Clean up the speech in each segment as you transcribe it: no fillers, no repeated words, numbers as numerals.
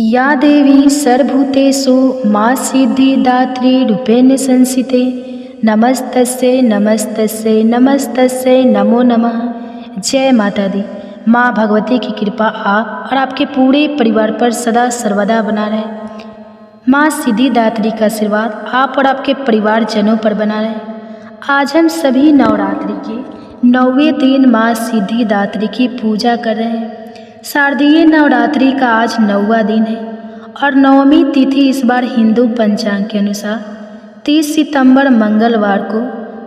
या देवी सर्वभूतेषु मां सिद्धिदात्री रूपेण संस्थिते नमस्तस्यै नमस्तस्यै नमस्तस्यै नमो नमः। जय माता दी। माँ भगवती की कृपा आप और आपके पूरे परिवार पर सदा सर्वदा बना रहे। माँ सिद्धिदात्री का आशीर्वाद आप और आपके परिवारजनों पर बना रहे। आज हम सभी नवरात्रि के 9वें दिन माँ सिद्धिदात्री की पूजा कर रहे हैं। शारदीय नवरात्रि का आज 9वां दिन है और नवमी तिथि इस बार हिंदू पंचांग के अनुसार 30 सितंबर मंगलवार को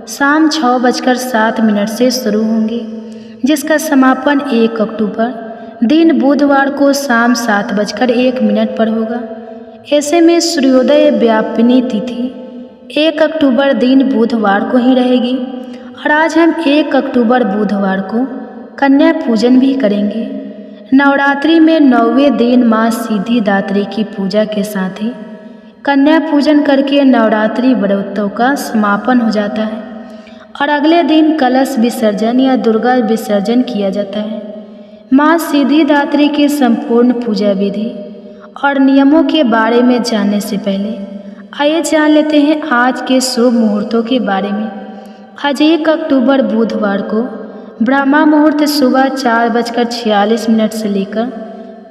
शाम 6:07 से शुरू होंगी, जिसका समापन 1 अक्टूबर दिन बुधवार को शाम 7:01 पर होगा। ऐसे में सूर्योदय व्यापिनी तिथि 1 अक्टूबर दिन बुधवार को ही रहेगी और आज हम 1 अक्टूबर बुधवार को कन्या पूजन भी करेंगे। नवरात्रि में 9वें दिन माँ सिद्धिदात्री की पूजा के साथ ही कन्या पूजन करके नवरात्रि व्रतों का समापन हो जाता है और अगले दिन कलश विसर्जन या दुर्गा विसर्जन किया जाता है। माँ सिद्धिदात्री की संपूर्ण पूजा विधि और नियमों के बारे में जानने से पहले आइए जान लेते हैं आज के शुभ मुहूर्तों के बारे में। आज 1 अक्टूबर बुधवार को ब्रह्मा मुहूर्त सुबह 4:46 से लेकर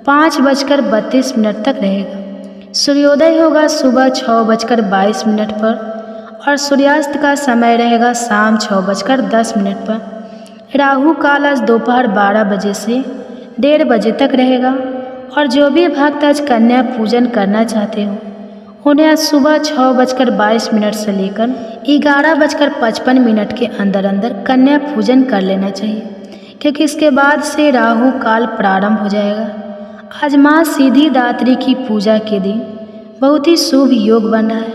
5:32 तक रहेगा। सूर्योदय होगा सुबह 6:22 पर और सूर्यास्त का समय रहेगा शाम 6:10 पर। राहु काल आज दोपहर 12 बजे से 1:30 बजे तक रहेगा और जो भी भक्त आज कन्या पूजन करना चाहते हो उन्हें आज सुबह 6:22 से लेकर 11:55 के अंदर अंदर कन्या पूजन कर लेना चाहिए, क्योंकि इसके बाद से राहु काल प्रारंभ हो जाएगा। आज माँ सिद्धिदात्री की पूजा के दिन बहुत ही शुभ योग बन रहा है।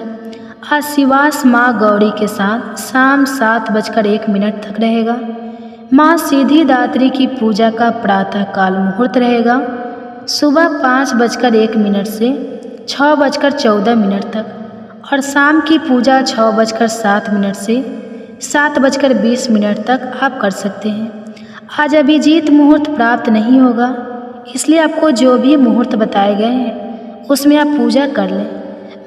आज शिवास माँ गौरी के साथ शाम 7:01 तक रहेगा। माँ सिद्धिदात्री की पूजा का प्रातः काल मुहूर्त रहेगा सुबह 5:01 से 6:14 तक और शाम की पूजा 6:07 से 7:20 तक आप कर सकते हैं। आज अभिजीत मुहूर्त प्राप्त नहीं होगा, इसलिए आपको जो भी मुहूर्त बताए गए हैं उसमें आप पूजा कर लें।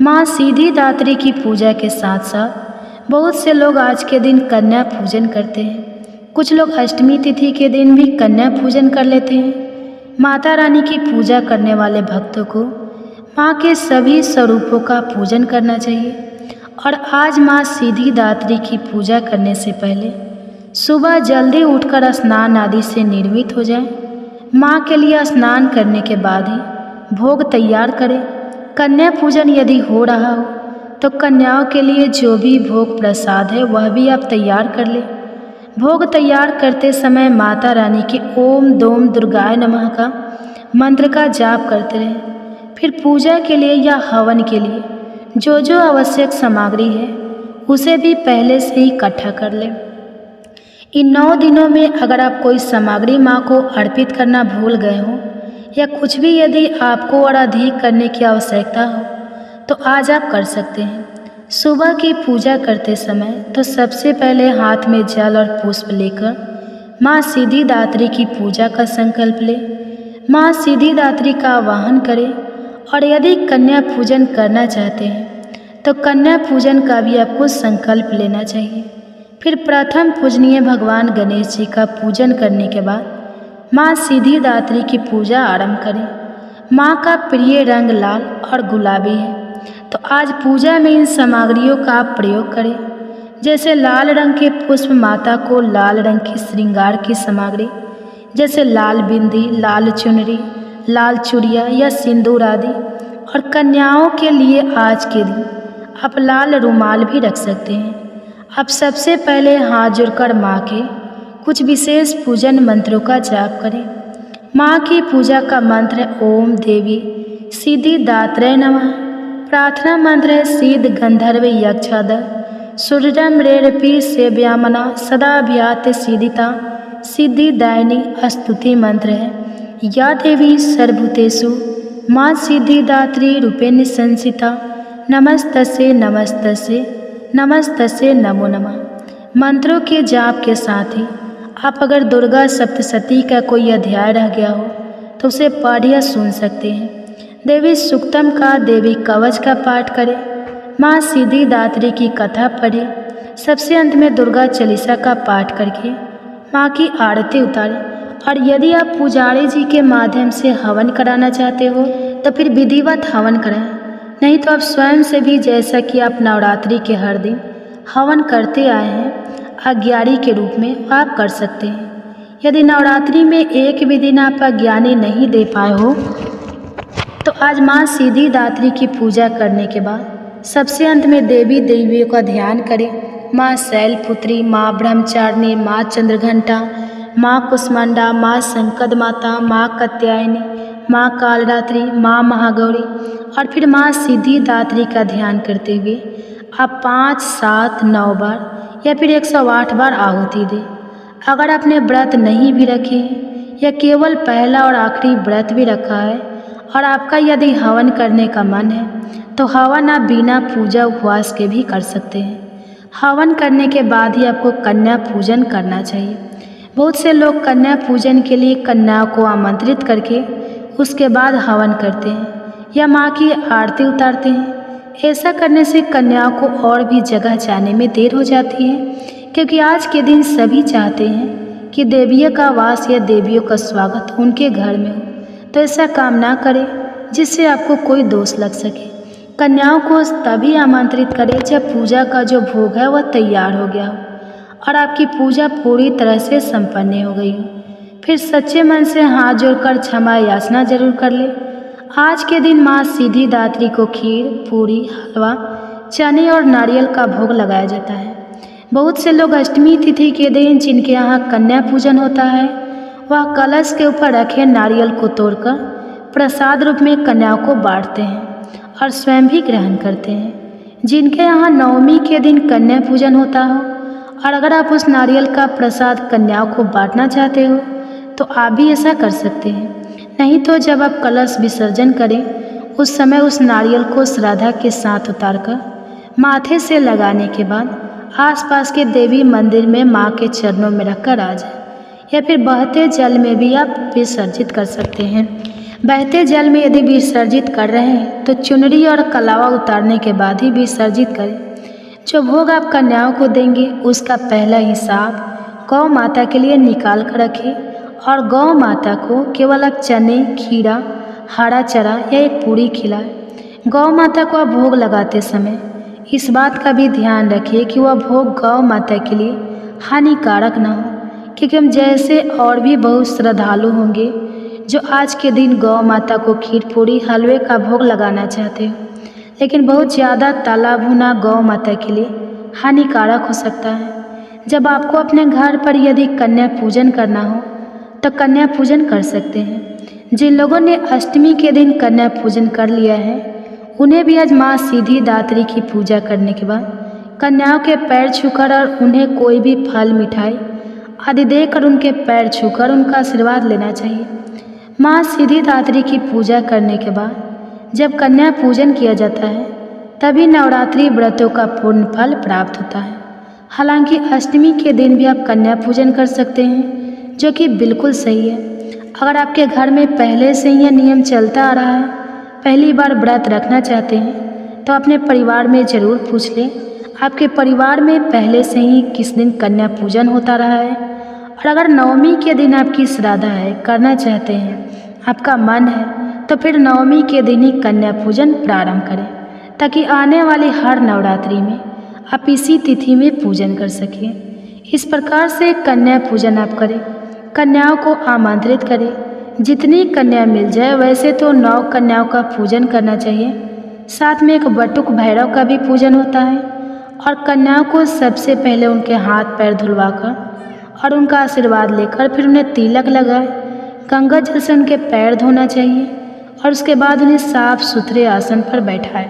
माँ सिद्धिदात्री की पूजा के साथ साथ बहुत से लोग आज के दिन कन्या पूजन करते हैं। कुछ लोग अष्टमी तिथि के दिन भी कन्या पूजन कर लेते हैं। माता रानी की पूजा करने वाले भक्तों को माँ के सभी स्वरूपों का पूजन करना चाहिए और आज माँ सिद्धिदात्री की पूजा करने से पहले सुबह जल्दी उठकर स्नान आदि से निर्मित हो जाएं। माँ के लिए स्नान करने के बाद ही भोग तैयार करें। कन्या पूजन यदि हो रहा हो तो कन्याओं के लिए जो भी भोग प्रसाद है वह भी आप तैयार कर लें। भोग तैयार करते समय माता रानी के ओम दोम दुर्गाय नमः का मंत्र का जाप करते रहें। फिर पूजा के लिए या हवन के लिए जो जो आवश्यक सामग्री है उसे भी पहले से ही इकट्ठा कर लें। इन 9 दिनों में अगर आप कोई सामग्री माँ को अर्पित करना भूल गए हो या कुछ भी यदि आपको और अधिक करने की आवश्यकता हो तो आज आप कर सकते हैं। सुबह की पूजा करते समय तो सबसे पहले हाथ में जल और पुष्प लेकर माँ सिद्धिदात्री की पूजा का संकल्प लें। माँ सिद्धिदात्री का आवाहन करें और यदि कन्या पूजन करना चाहते हैं तो कन्या पूजन का भी आपको संकल्प लेना चाहिए। फिर प्रथम पूजनीय भगवान गणेश जी का पूजन करने के बाद माँ सिद्धिदात्री की पूजा आरंभ करें। माँ का प्रिय रंग लाल और गुलाबी है, तो आज पूजा में इन सामग्रियों का आप प्रयोग करें। जैसे लाल रंग के पुष्प माता को लाल रंग की श्रृंगार की सामग्री जैसे लाल बिंदी, लाल चुनरी, लाल चूड़िया या सिंदूर आदि, और कन्याओं के लिए आज के दिन आप लाल रुमाल भी रख सकते हैं। आप सबसे पहले हाथ जोड़कर माँ के कुछ विशेष पूजन मंत्रों का जाप करें। माँ की पूजा का मंत्र है ओम देवी सिद्धिदात्रे नमः। प्रार्थना मंत्र है सिद्ध गंधर्व यक्षाद सूर्यम रेरपी सेव्यामना सदा भ्यात सिद्धिता सिद्धिदायिनी। स्तुति मंत्र है या देवी सर्वभूतेषु माँ सिद्धिदात्री रूपेण संस्थिता नमस्तस्यै नमस्तस्यै नमस्तस्यै नमो नमः। मंत्रों के जाप के साथ ही आप अगर दुर्गा सप्तशती का कोई अध्याय रह गया हो तो उसे पढ़ या सुन सकते हैं। देवी सूक्तम का, देवी कवच का पाठ करें, माँ सिद्धिदात्री की कथा पढ़े, सबसे अंत में दुर्गा चालीसा का पाठ करके माँ की आरती उतारें। और यदि आप पुजारी जी के माध्यम से हवन कराना चाहते हो तो फिर विधिवत हवन कराएं, नहीं तो आप स्वयं से भी, जैसा कि आप नवरात्रि के हर दिन हवन करते आए हैं अज्ञानी के रूप में, आप कर सकते हैं। यदि नवरात्रि में एक भी दिन आप अज्ञानी नहीं दे पाए हो तो आज माँ सिद्धिदात्री की पूजा करने के बाद सबसे अंत में देवी देवियों का ध्यान करें। माँ शैलपुत्री, माँ ब्रह्मचारिणी, माँ चंद्रघंटा, माँ कुष्मांडा, माँ संकट माता, माँ कात्यायनी, माँ कालरात्रि, माँ महागौरी और फिर माँ सिद्धिदात्री का ध्यान करते हुए आप 5, 7, 9 बार या फिर 108 बार आहुति दें। अगर आपने व्रत नहीं भी रखे हैं या केवल पहला और आखिरी व्रत भी रखा है और आपका यदि हवन करने का मन है तो हवन आप बिना पूजा उपवास के भी कर सकते हैं। हवन करने के बाद ही आपको कन्या पूजन करना चाहिए। बहुत से लोग कन्या पूजन के लिए कन्याओं को आमंत्रित करके उसके बाद हवन करते हैं या माँ की आरती उतारते हैं। ऐसा करने से कन्याओं को और भी जगह जाने में देर हो जाती है, क्योंकि आज के दिन सभी चाहते हैं कि देवियों का वास या देवियों का स्वागत उनके घर में हो। तो ऐसा काम ना करें जिससे आपको कोई दोष लग सके। कन्याओं को तभी आमंत्रित करें जब पूजा का जो भोग है वह तैयार हो गया हो और आपकी पूजा पूरी तरह से संपन्न हो गई हो। फिर सच्चे मन से हाथ जोड़कर क्षमा याचना जरूर कर ले। आज के दिन माँ सिद्धिदात्री को खीर, पूरी, हलवा, चने और नारियल का भोग लगाया जाता है। बहुत से लोग अष्टमी तिथि के दिन जिनके यहाँ कन्या पूजन होता है वह कलश के ऊपर रखे नारियल को तोड़कर प्रसाद रूप में कन्याओं को बांटते हैं और स्वयं भी ग्रहण करते हैं। जिनके यहाँ नवमी के दिन कन्या पूजन होता हो और अगर आप उस नारियल का प्रसाद कन्याओं को बांटना चाहते हो तो आप भी ऐसा कर सकते हैं। नहीं तो जब आप कलश विसर्जन करें उस समय उस नारियल को श्रद्धा के साथ उतारकर माथे से लगाने के बाद आसपास के देवी मंदिर में माँ के चरणों में रखकर आ जाए या फिर बहते जल में भी आप विसर्जित कर सकते हैं। बहते जल में यदि विसर्जित कर रहे हैं तो चुनरी और कलावा उतारने के बाद ही विसर्जित करें। जो भोग आप कन्याओं को देंगे उसका पहला हिसाब गौ माता के लिए निकाल कर रखें और गौ माता को केवल आप चने, खीरा, हरा चरा या एक पूरी खिलाएं। गौ माता को आप भोग लगाते समय इस बात का भी ध्यान रखिए कि वह भोग गौ माता के लिए हानिकारक ना हो, क्योंकि हम जैसे और भी बहुत श्रद्धालु होंगे जो आज के दिन गौ माता को खीर, पूरी, हलवे का भोग लगाना चाहते हो, लेकिन बहुत ज़्यादा तला भुना गौ माता के लिए हानिकारक हो सकता है। जब आपको अपने घर पर यदि कन्या पूजन करना हो तो कन्या पूजन कर सकते हैं। जिन लोगों ने अष्टमी के दिन कन्या पूजन कर लिया है उन्हें भी आज माँ सिद्धिदात्री की पूजा करने के बाद कन्याओं के पैर छूकर और उन्हें कोई भी फल, मिठाई आदि देकर उनके पैर छूकर उनका आशीर्वाद लेना चाहिए। माँ सिद्धिदात्री की पूजा करने के बाद जब कन्या पूजन किया जाता है तभी नवरात्रि व्रतों का पूर्ण फल प्राप्त होता है। हालांकि अष्टमी के दिन भी आप कन्या पूजन कर सकते हैं, जो कि बिल्कुल सही है। अगर आपके घर में पहले से ही यह नियम चलता आ रहा है, पहली बार व्रत रखना चाहते हैं तो अपने परिवार में ज़रूर पूछ लें आपके परिवार में पहले से ही किस दिन कन्या पूजन होता रहा है। और अगर नवमी के दिन आपकी श्राद्ध है, करना चाहते हैं, आपका मन है, तो फिर नवमी के दिन ही कन्या पूजन प्रारंभ करें ताकि आने वाली हर नवरात्रि में आप इसी तिथि में पूजन कर सकें। इस प्रकार से कन्या पूजन आप करें, कन्याओं को आमंत्रित करें। जितनी कन्या मिल जाए वैसे तो 9 कन्याओं का पूजन करना चाहिए, साथ में एक बटुक भैरव का भी पूजन होता है। और कन्याओं को सबसे पहले उनके हाथ पैर धुलवाकर और उनका आशीर्वाद लेकर फिर उन्हें तिलक लगाए, गंगा जल से उनके पैर धोना चाहिए और उसके बाद उन्हें साफ सुथरे आसन पर बैठाए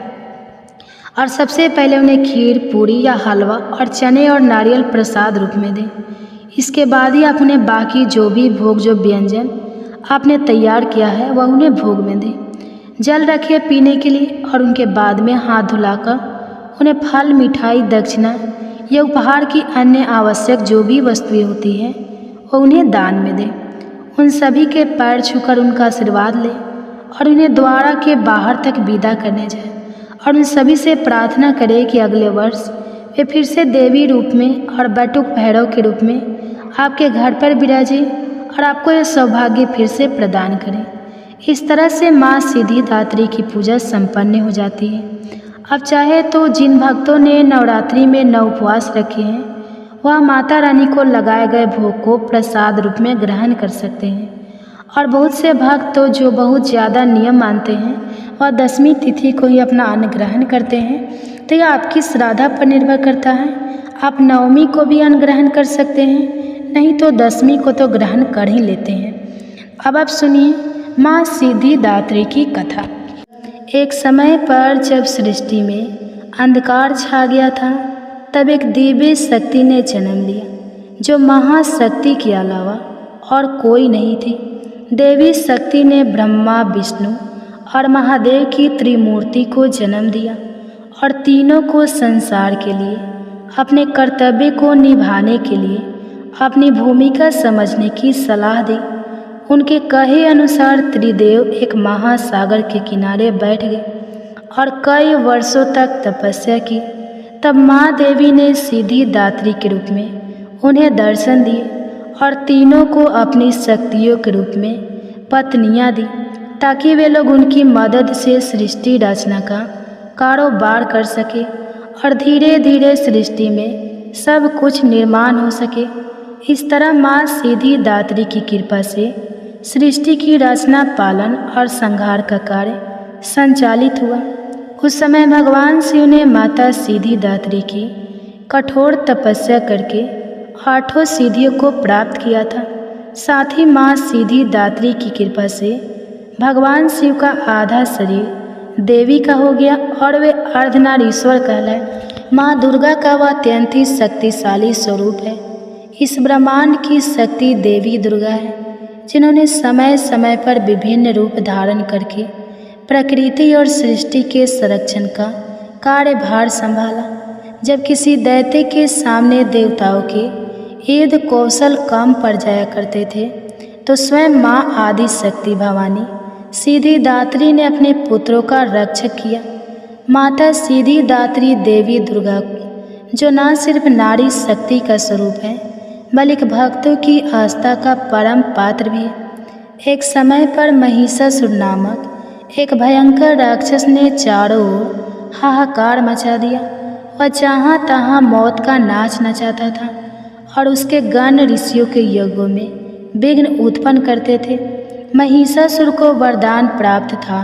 और सबसे पहले उन्हें खीर, पूरी या हलवा और चने और नारियल प्रसाद रूप में दें। इसके बाद ही आप उन्हें बाकी जो भी भोग, जो व्यंजन आपने तैयार किया है वह उन्हें भोग में दें। जल रखिए पीने के लिए और उनके बाद में हाथ धुलाकर उन्हें फल, मिठाई, दक्षिणा या उपहार की अन्य आवश्यक जो भी वस्तुएं होती हैं वह उन्हें दान में दें। उन सभी के पैर छूकर उनका आशीर्वाद लें और उन्हें द्वारा के बाहर तक विदा करने जाए और उन सभी से प्रार्थना करे कि अगले वर्ष वे फिर से देवी रूप में और बटुक भैरव के रूप में आपके घर पर विराजे और आपको यह सौभाग्य फिर से प्रदान करें। इस तरह से माँ सिद्धिदात्री की पूजा संपन्न हो जाती है। अब चाहे तो जिन भक्तों ने नवरात्रि में 9 उपवास रखे हैं वह माता रानी को लगाए गए भोग को प्रसाद रूप में ग्रहण कर सकते हैं। और बहुत से भक्त तो जो बहुत ज़्यादा नियम मानते हैं वह 10वीं तिथि को ही अपना अन्न ग्रहण करते हैं। तो यह आपकी श्रद्धा पर निर्भर करता है। आप 9वीं को भी अन्न ग्रहण कर सकते हैं, नहीं तो 10वीं को तो ग्रहण कर ही लेते हैं। अब आप सुनिए माँ सिद्धिदात्री की कथा। एक समय पर जब सृष्टि में अंधकार छा गया था तब एक दिव्य शक्ति ने जन्म लिया जो महाशक्ति के अलावा और कोई नहीं थी। देवी शक्ति ने ब्रह्मा, विष्णु और महादेव की त्रिमूर्ति को जन्म दिया और तीनों को संसार के लिए अपने कर्तव्य को निभाने के लिए अपनी भूमिका समझने की सलाह दी। उनके कहे अनुसार त्रिदेव एक महासागर के किनारे बैठ गए और कई वर्षों तक तपस्या की। तब माँ देवी ने सिद्धिदात्री के रूप में उन्हें दर्शन दिए और तीनों को अपनी शक्तियों के रूप में पत्नियाँ दी ताकि वे लोग उनकी मदद से सृष्टि रचना का कारोबार कर सके और धीरे धीरे सृष्टि में सब कुछ निर्माण हो सके। इस तरह माँ सिद्धिदात्री की कृपा से सृष्टि की रचना, पालन और संहार का कार्य संचालित हुआ। उस समय भगवान शिव ने माता सिद्धिदात्री की कठोर तपस्या करके 8 सिद्धियों को प्राप्त किया था। साथ ही माँ सिद्धिदात्री की कृपा से भगवान शिव का आधा शरीर देवी का हो गया और वे अर्धनारीश्वर कहलाए। माँ दुर्गा का वह अत्यंत ही शक्तिशाली स्वरूप है। इस ब्रह्मांड की शक्ति देवी दुर्गा है जिन्होंने समय समय पर विभिन्न रूप धारण करके प्रकृति और सृष्टि के संरक्षण का कार्यभार संभाला। जब किसी दैत्य के सामने देवताओं के युद्ध कौशल कम पड़ जाया करते थे तो स्वयं माँ आदि शक्ति भवानी सिद्धिदात्री ने अपने पुत्रों का रक्षक किया। माता सिद्धिदात्री देवी दुर्गा जो न सिर्फ नारी शक्ति का स्वरूप है बल्कि भक्तों की आस्था का परम पात्र भी है। एक समय पर महिषासुर नामक एक भयंकर राक्षस ने चारों ओर हाहाकार मचा दिया। वह जहाँ तहाँ मौत का नाच नचाता था और उसके गण ऋषियों के यज्ञों में विघ्न उत्पन्न करते थे। महिषासुर को वरदान प्राप्त था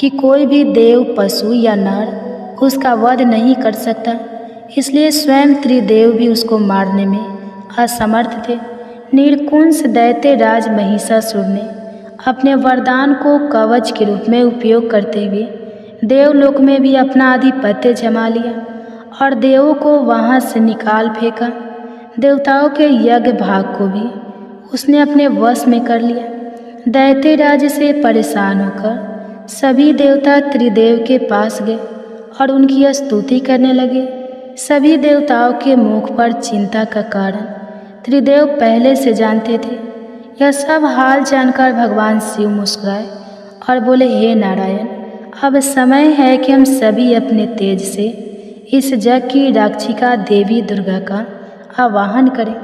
कि कोई भी देव, पशु या नर उसका वध नहीं कर सकता, इसलिए स्वयं त्रिदेव भी उसको मारने में असमर्थ थे। निर्कुंस दैत्य राज महिषासुर ने अपने वरदान को कवच के रूप में उपयोग करते हुए देवलोक में भी अपना आधिपत्य जमा लिया और देवों को वहां से निकाल फेंका। देवताओं के यज्ञ भाग को भी उसने अपने वश में कर लिया। दैत्य राज से परेशान होकर सभी देवता त्रिदेव के पास गए और उनकी स्तुति करने लगे। सभी देवताओं के मुख पर चिंता का कारण त्रिदेव पहले से जानते थे। यह सब हाल जानकर भगवान शिव मुस्कुराए और बोले, हे नारायण, अब समय है कि हम सभी अपने तेज से इस जग की रक्षिका देवी दुर्गा का आवाहन करें।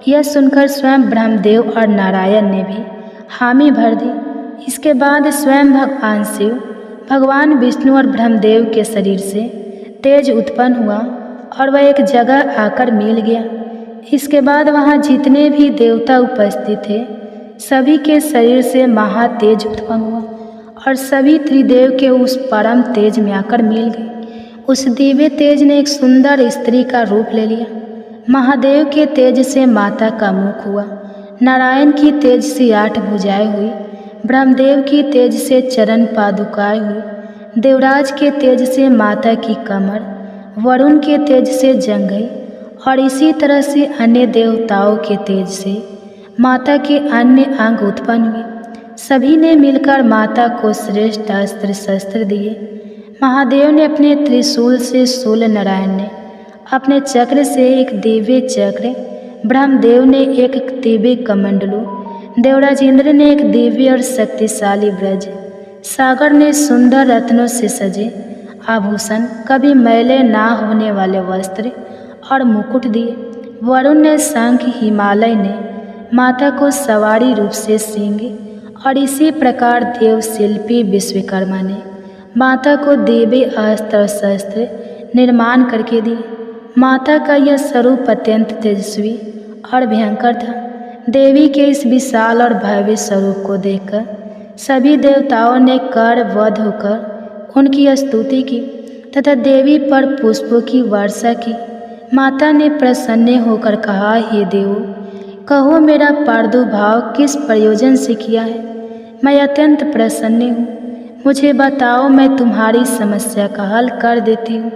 यह सुनकर स्वयं ब्रह्मदेव और नारायण ने भी हामी भर दी। इसके बाद स्वयं भगवान शिव, भगवान विष्णु और ब्रह्मदेव के शरीर से तेज उत्पन्न हुआ और वह एक जगह आकर मिल गया। इसके बाद वहाँ जितने भी देवता उपस्थित थे सभी के शरीर से महातेज उत्पन्न हुआ और सभी त्रिदेव के उस परम तेज में आकर मिल गए। उस दिव्य तेज ने एक सुंदर स्त्री का रूप ले लिया। महादेव के तेज से माता का मुख हुआ, नारायण की तेज से 8 भुजाएं हुई, ब्रह्मदेव की तेज से चरण पादुकाएं हुई, देवराज के तेज से माता की कमर, वरुण के तेज से जंघई और इसी तरह से अन्य देवताओं के तेज से माता के अन्य अंग उत्पन्न हुए। सभी ने मिलकर माता को श्रेष्ठ अस्त्र शस्त्र दिए। महादेव ने अपने त्रिशूल से शूल, नारायण ने अपने चक्र से एक दिव्य चक्र, ब्रह्मदेव ने एक दिव्य कमंडलू, देवराज इंद्र ने एक दिव्य और शक्तिशाली ब्रज, सागर ने सुंदर रत्नों से सजे आभूषण, कभी मैले ना होने वाले वस्त्र और मुकुट दिए। वरुण ने शंख, हिमालय ने माता को सवारी रूप से सींगे, और इसी प्रकार देव शिल्पी विश्वकर्मा ने माता को दिव्य अस्त्र शस्त्र निर्माण करके दिए। माता का यह स्वरूप अत्यंत तेजस्वी और भयंकर था। देवी के इस विशाल और भव्य स्वरूप को देखकर सभी देवताओं ने कर वध होकर उनकी स्तुति की तथा देवी पर पुष्पों की वर्षा की। माता ने प्रसन्न होकर कहा, हे देव, कहो मेरा प्रादुर्भाव किस प्रयोजन से किया है। मैं अत्यंत प्रसन्न हूँ। मुझे बताओ, मैं तुम्हारी समस्या का हल कर देती हूँ।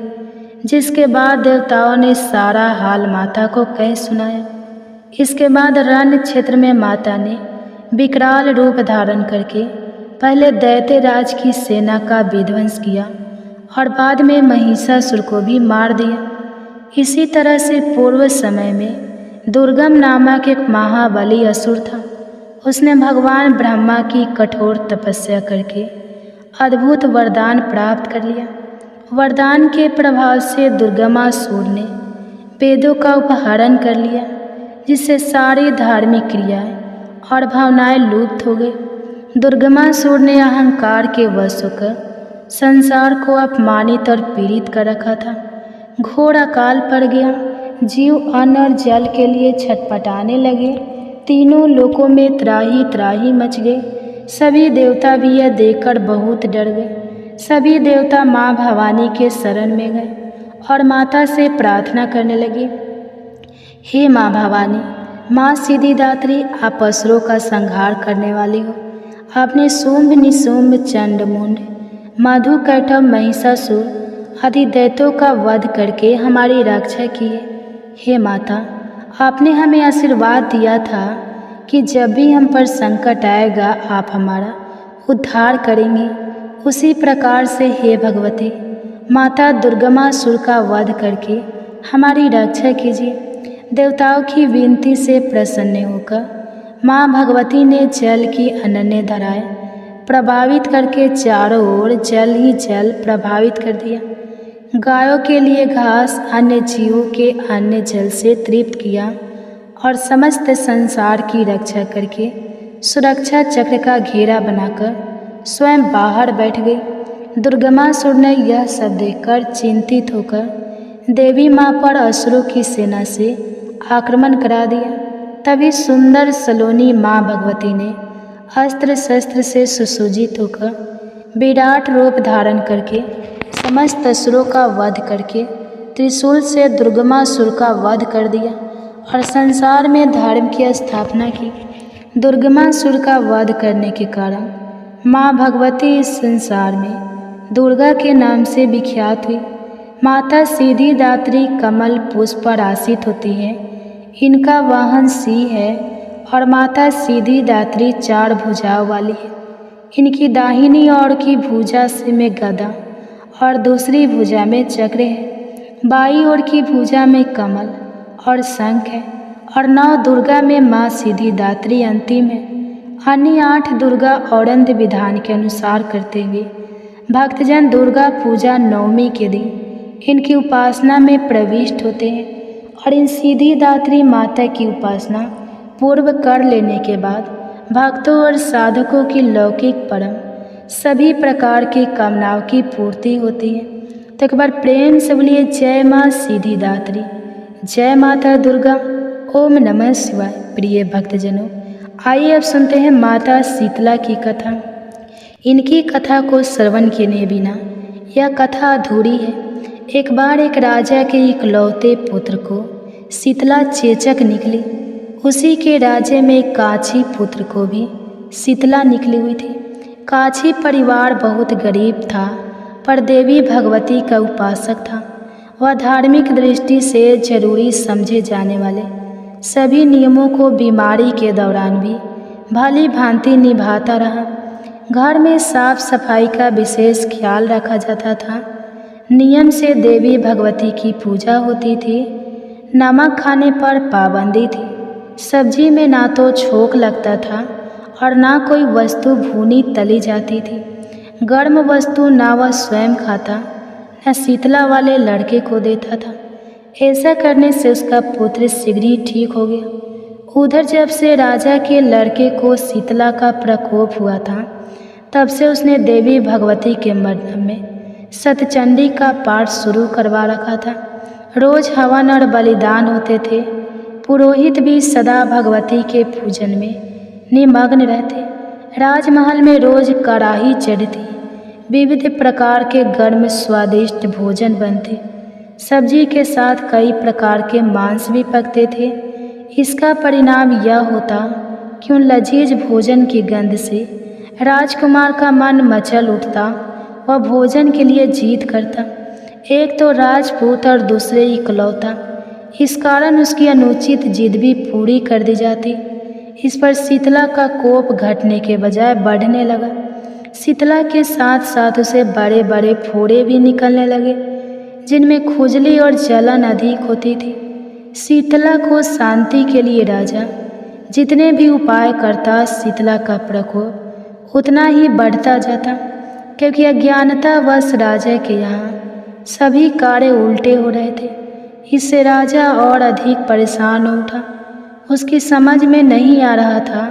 जिसके बाद देवताओं ने सारा हाल माता को कह सुनाया। इसके बाद रण्य क्षेत्र में माता ने विकराल रूप धारण करके पहले दैत्यराज की सेना का विध्वंस किया और बाद में महिषासुर को भी मार दिया। इसी तरह से पूर्व समय में दुर्गम नामक एक महाबली असुर था। उसने भगवान ब्रह्मा की कठोर तपस्या करके अद्भुत वरदान प्राप्त कर लिया। वरदान के प्रभाव से दुर्गमासुर ने वेदों का अपहरण कर लिया, जिससे सारी धार्मिक क्रियाएं और भावनाएं लुप्त हो गई। दुर्गमासुर ने अहंकार के वश होकर संसार को अपमानित और पीड़ित कर रखा था। घोर अकाल पड़ गया। जीव अन्न और जल के लिए छटपटाने लगे। तीनों लोकों में त्राही त्राही मच गई। सभी देवता भी यह देखकर बहुत डर गए। सभी देवता माँ भवानी के शरण में गए और माता से प्रार्थना करने लगे, हे माँ भवानी, माँ सिद्धिदात्री, आप असुरों का संहार करने वाली हो। आपने शुंभ, निशुंभ, चंड, मुंड, मधु, कैटभ, महिषासुर आदि दैत्यों का वध करके हमारी रक्षा की है। हे माता, आपने हमें आशीर्वाद दिया था कि जब भी हम पर संकट आएगा आप हमारा उद्धार करेंगी। उसी प्रकार से हे भगवती, माता दुर्गमासुर का वध करके हमारी रक्षा कीजिए। देवताओं की विनती से प्रसन्न होकर माँ भगवती ने जल की अनन्य धाराएं प्रभावित करके चारों ओर जल ही जल प्रभावित कर दिया। गायों के लिए घास, अन्य जीवों के अन्य जल से तृप्त किया और समस्त संसार की रक्षा करके सुरक्षा चक्र का घेरा बनाकर स्वयं बाहर बैठ गई। दुर्गमासुर ने यह सब देखकर चिंतित होकर देवी माँ पर असुरों की सेना से आक्रमण करा दिया। तभी सुंदर सलोनी माँ भगवती ने अस्त्र शस्त्र से सुसज्जित होकर विराट रूप धारण करके समस्त असुरों का वध करके त्रिशूल से दुर्गमासुर का वध कर दिया और संसार में धर्म की स्थापना की। दुर्गमासुर का वध करने के कारण माँ भगवती इस संसार में दुर्गा के नाम से विख्यात हुई। माता सिद्धिदात्री कमल पुष्प पर आसीत होती है। इनका वाहन सिंह है और माता सिद्धिदात्री 4 भुजाओं वाली है। इनकी दाहिनी ओर की भुजा से में गदा और दूसरी भुजा में चक्र है। बाईं ओर की भुजा में कमल और शंख है और 9 दुर्गा में माँ सिद्धिदात्री अंतिम है। अन्य 8 दुर्गा औरंध विधान के अनुसार करते हुए भक्तजन दुर्गा पूजा नवमी के दिन इनकी उपासना में प्रविष्ट होते हैं और इन सिद्धिदात्री माता की उपासना पूर्व कर लेने के बाद भक्तों और साधकों की लौकिक परम सभी प्रकार की कामनाओं की पूर्ति होती है। तो एक बार प्रेम से बोलिए, जय माँ सिद्धिदात्री, जय माता दुर्गा, ओम नमः शिवाय। प्रिय भक्तजनों, आइए अब सुनते हैं माता शीतला की कथा। इनकी कथा को श्रवण किए बिना यह कथा अधूरी है। एक बार एक राजा के इकलौते पुत्र को शीतला चेचक निकली। उसी के राज्य में एक काछी पुत्र को भी शीतला निकली हुई थी। काछी परिवार बहुत गरीब था, पर देवी भगवती का उपासक था। वह धार्मिक दृष्टि से जरूरी समझे जाने वाले सभी नियमों को बीमारी के दौरान भी भली भांति निभाता रहा। घर में साफ सफाई का विशेष ख्याल रखा जाता था। नियम से देवी भगवती की पूजा होती थी। नमक खाने पर पाबंदी थी। सब्जी में ना तो छोंक लगता था और ना कोई वस्तु भुनी तली जाती थी। गर्म वस्तु ना वह स्वयं खाता, न शीतला वाले लड़के को देता था। ऐसा करने से उसका पुत्र शीघ्र ही ठीक हो गया। उधर जब से राजा के लड़के को शीतला का प्रकोप हुआ था, तब से उसने देवी भगवती के मंदिर में सतचंडी का पाठ शुरू करवा रखा था। रोज हवन और बलिदान होते थे। पुरोहित भी सदा भगवती के पूजन में निमग्न रहते। राजमहल में रोज कड़ाही चढ़ती, विविध प्रकार के गर्म स्वादिष्ट भोजन बनते। सब्जी के साथ कई प्रकार के मांस भी पकते थे। इसका परिणाम यह होता कि उन लजीज भोजन की गंध से राजकुमार का मन मचल उठता। वह भोजन के लिए जीद करता। एक तो राजपूत और दूसरे इकलौता, इस कारण उसकी अनुचित जिद भी पूरी कर दी जाती। इस पर शीतला का कोप घटने के बजाय बढ़ने लगा। शीतला के साथ साथ उसे बड़े बड़े फोड़े भी निकलने लगे, जिनमें खुजली और जलन अधिक होती थी। शीतला को शांति के लिए राजा जितने भी उपाय करता, शीतला का प्रकोप उतना ही बढ़ता जाता, क्योंकि अज्ञानतावश राजा के यहाँ सभी कार्य उल्टे हो रहे थे। इससे राजा और अधिक परेशान हो उठा। उसकी समझ में नहीं आ रहा था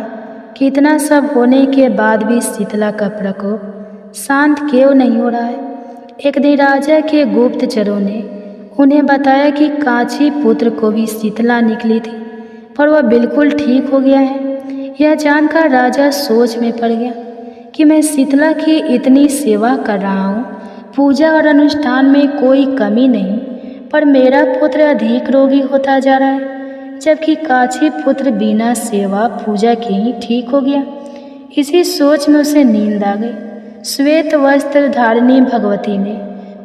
कि इतना सब होने के बाद भी शीतला का प्रकोप शांत क्यों नहीं हो रहा है। एक दिन राजा के गुप्तचरों ने उन्हें बताया कि कांची पुत्र को भी शीतला निकली थी, पर वह बिल्कुल ठीक हो गया है। यह जानकर राजा सोच में पड़ गया कि मैं शीतला की इतनी सेवा कर रहा हूँ, पूजा और अनुष्ठान में कोई कमी नहीं, पर मेरा पुत्र अधिक रोगी होता जा रहा है, जबकि कांची पुत्र बिना सेवा पूजा के ही ठीक हो गया। इसी सोच में उसे नींद आ गई। श्वेत वस्त्र धारिणी भगवती ने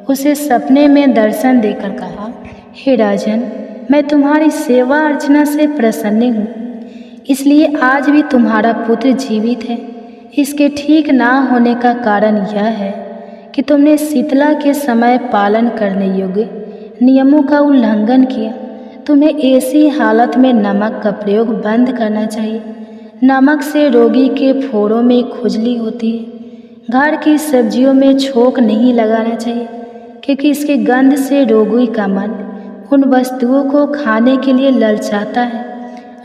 उसे सपने में दर्शन देकर कहा, हे राजन, मैं तुम्हारी सेवा अर्चना से प्रसन्न हूँ, इसलिए आज भी तुम्हारा पुत्र जीवित है। इसके ठीक ना होने का कारण यह है कि तुमने शीतला के समय पालन करने योग्य नियमों का उल्लंघन किया। तुम्हें ऐसी हालत में नमक का प्रयोग बंद करना चाहिए। नमक से रोगी के फोड़ों में खुजली होती है। घर की सब्जियों में छोंक नहीं लगाना चाहिए, क्योंकि इसके गंध से रोगी का मन उन वस्तुओं को खाने के लिए ललचाता है।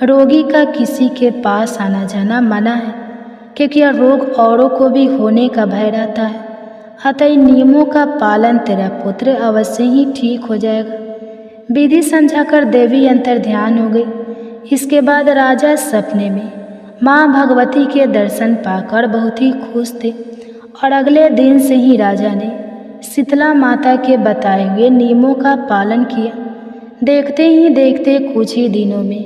रोगी का किसी के पास आना जाना मना है, क्योंकि यह रोग औरों को भी होने का भय रहता है। अतः इन नियमों का पालन तेरा पुत्र अवश्य ही ठीक हो जाएगा। विधि समझाकर देवी अंतर ध्यान हो गई। इसके बाद राजा सपने में माँ भगवती के दर्शन पाकर बहुत ही खुश थे, और अगले दिन से ही राजा ने शीतला माता के बताए हुए नियमों का पालन किया। देखते ही देखते कुछ ही दिनों में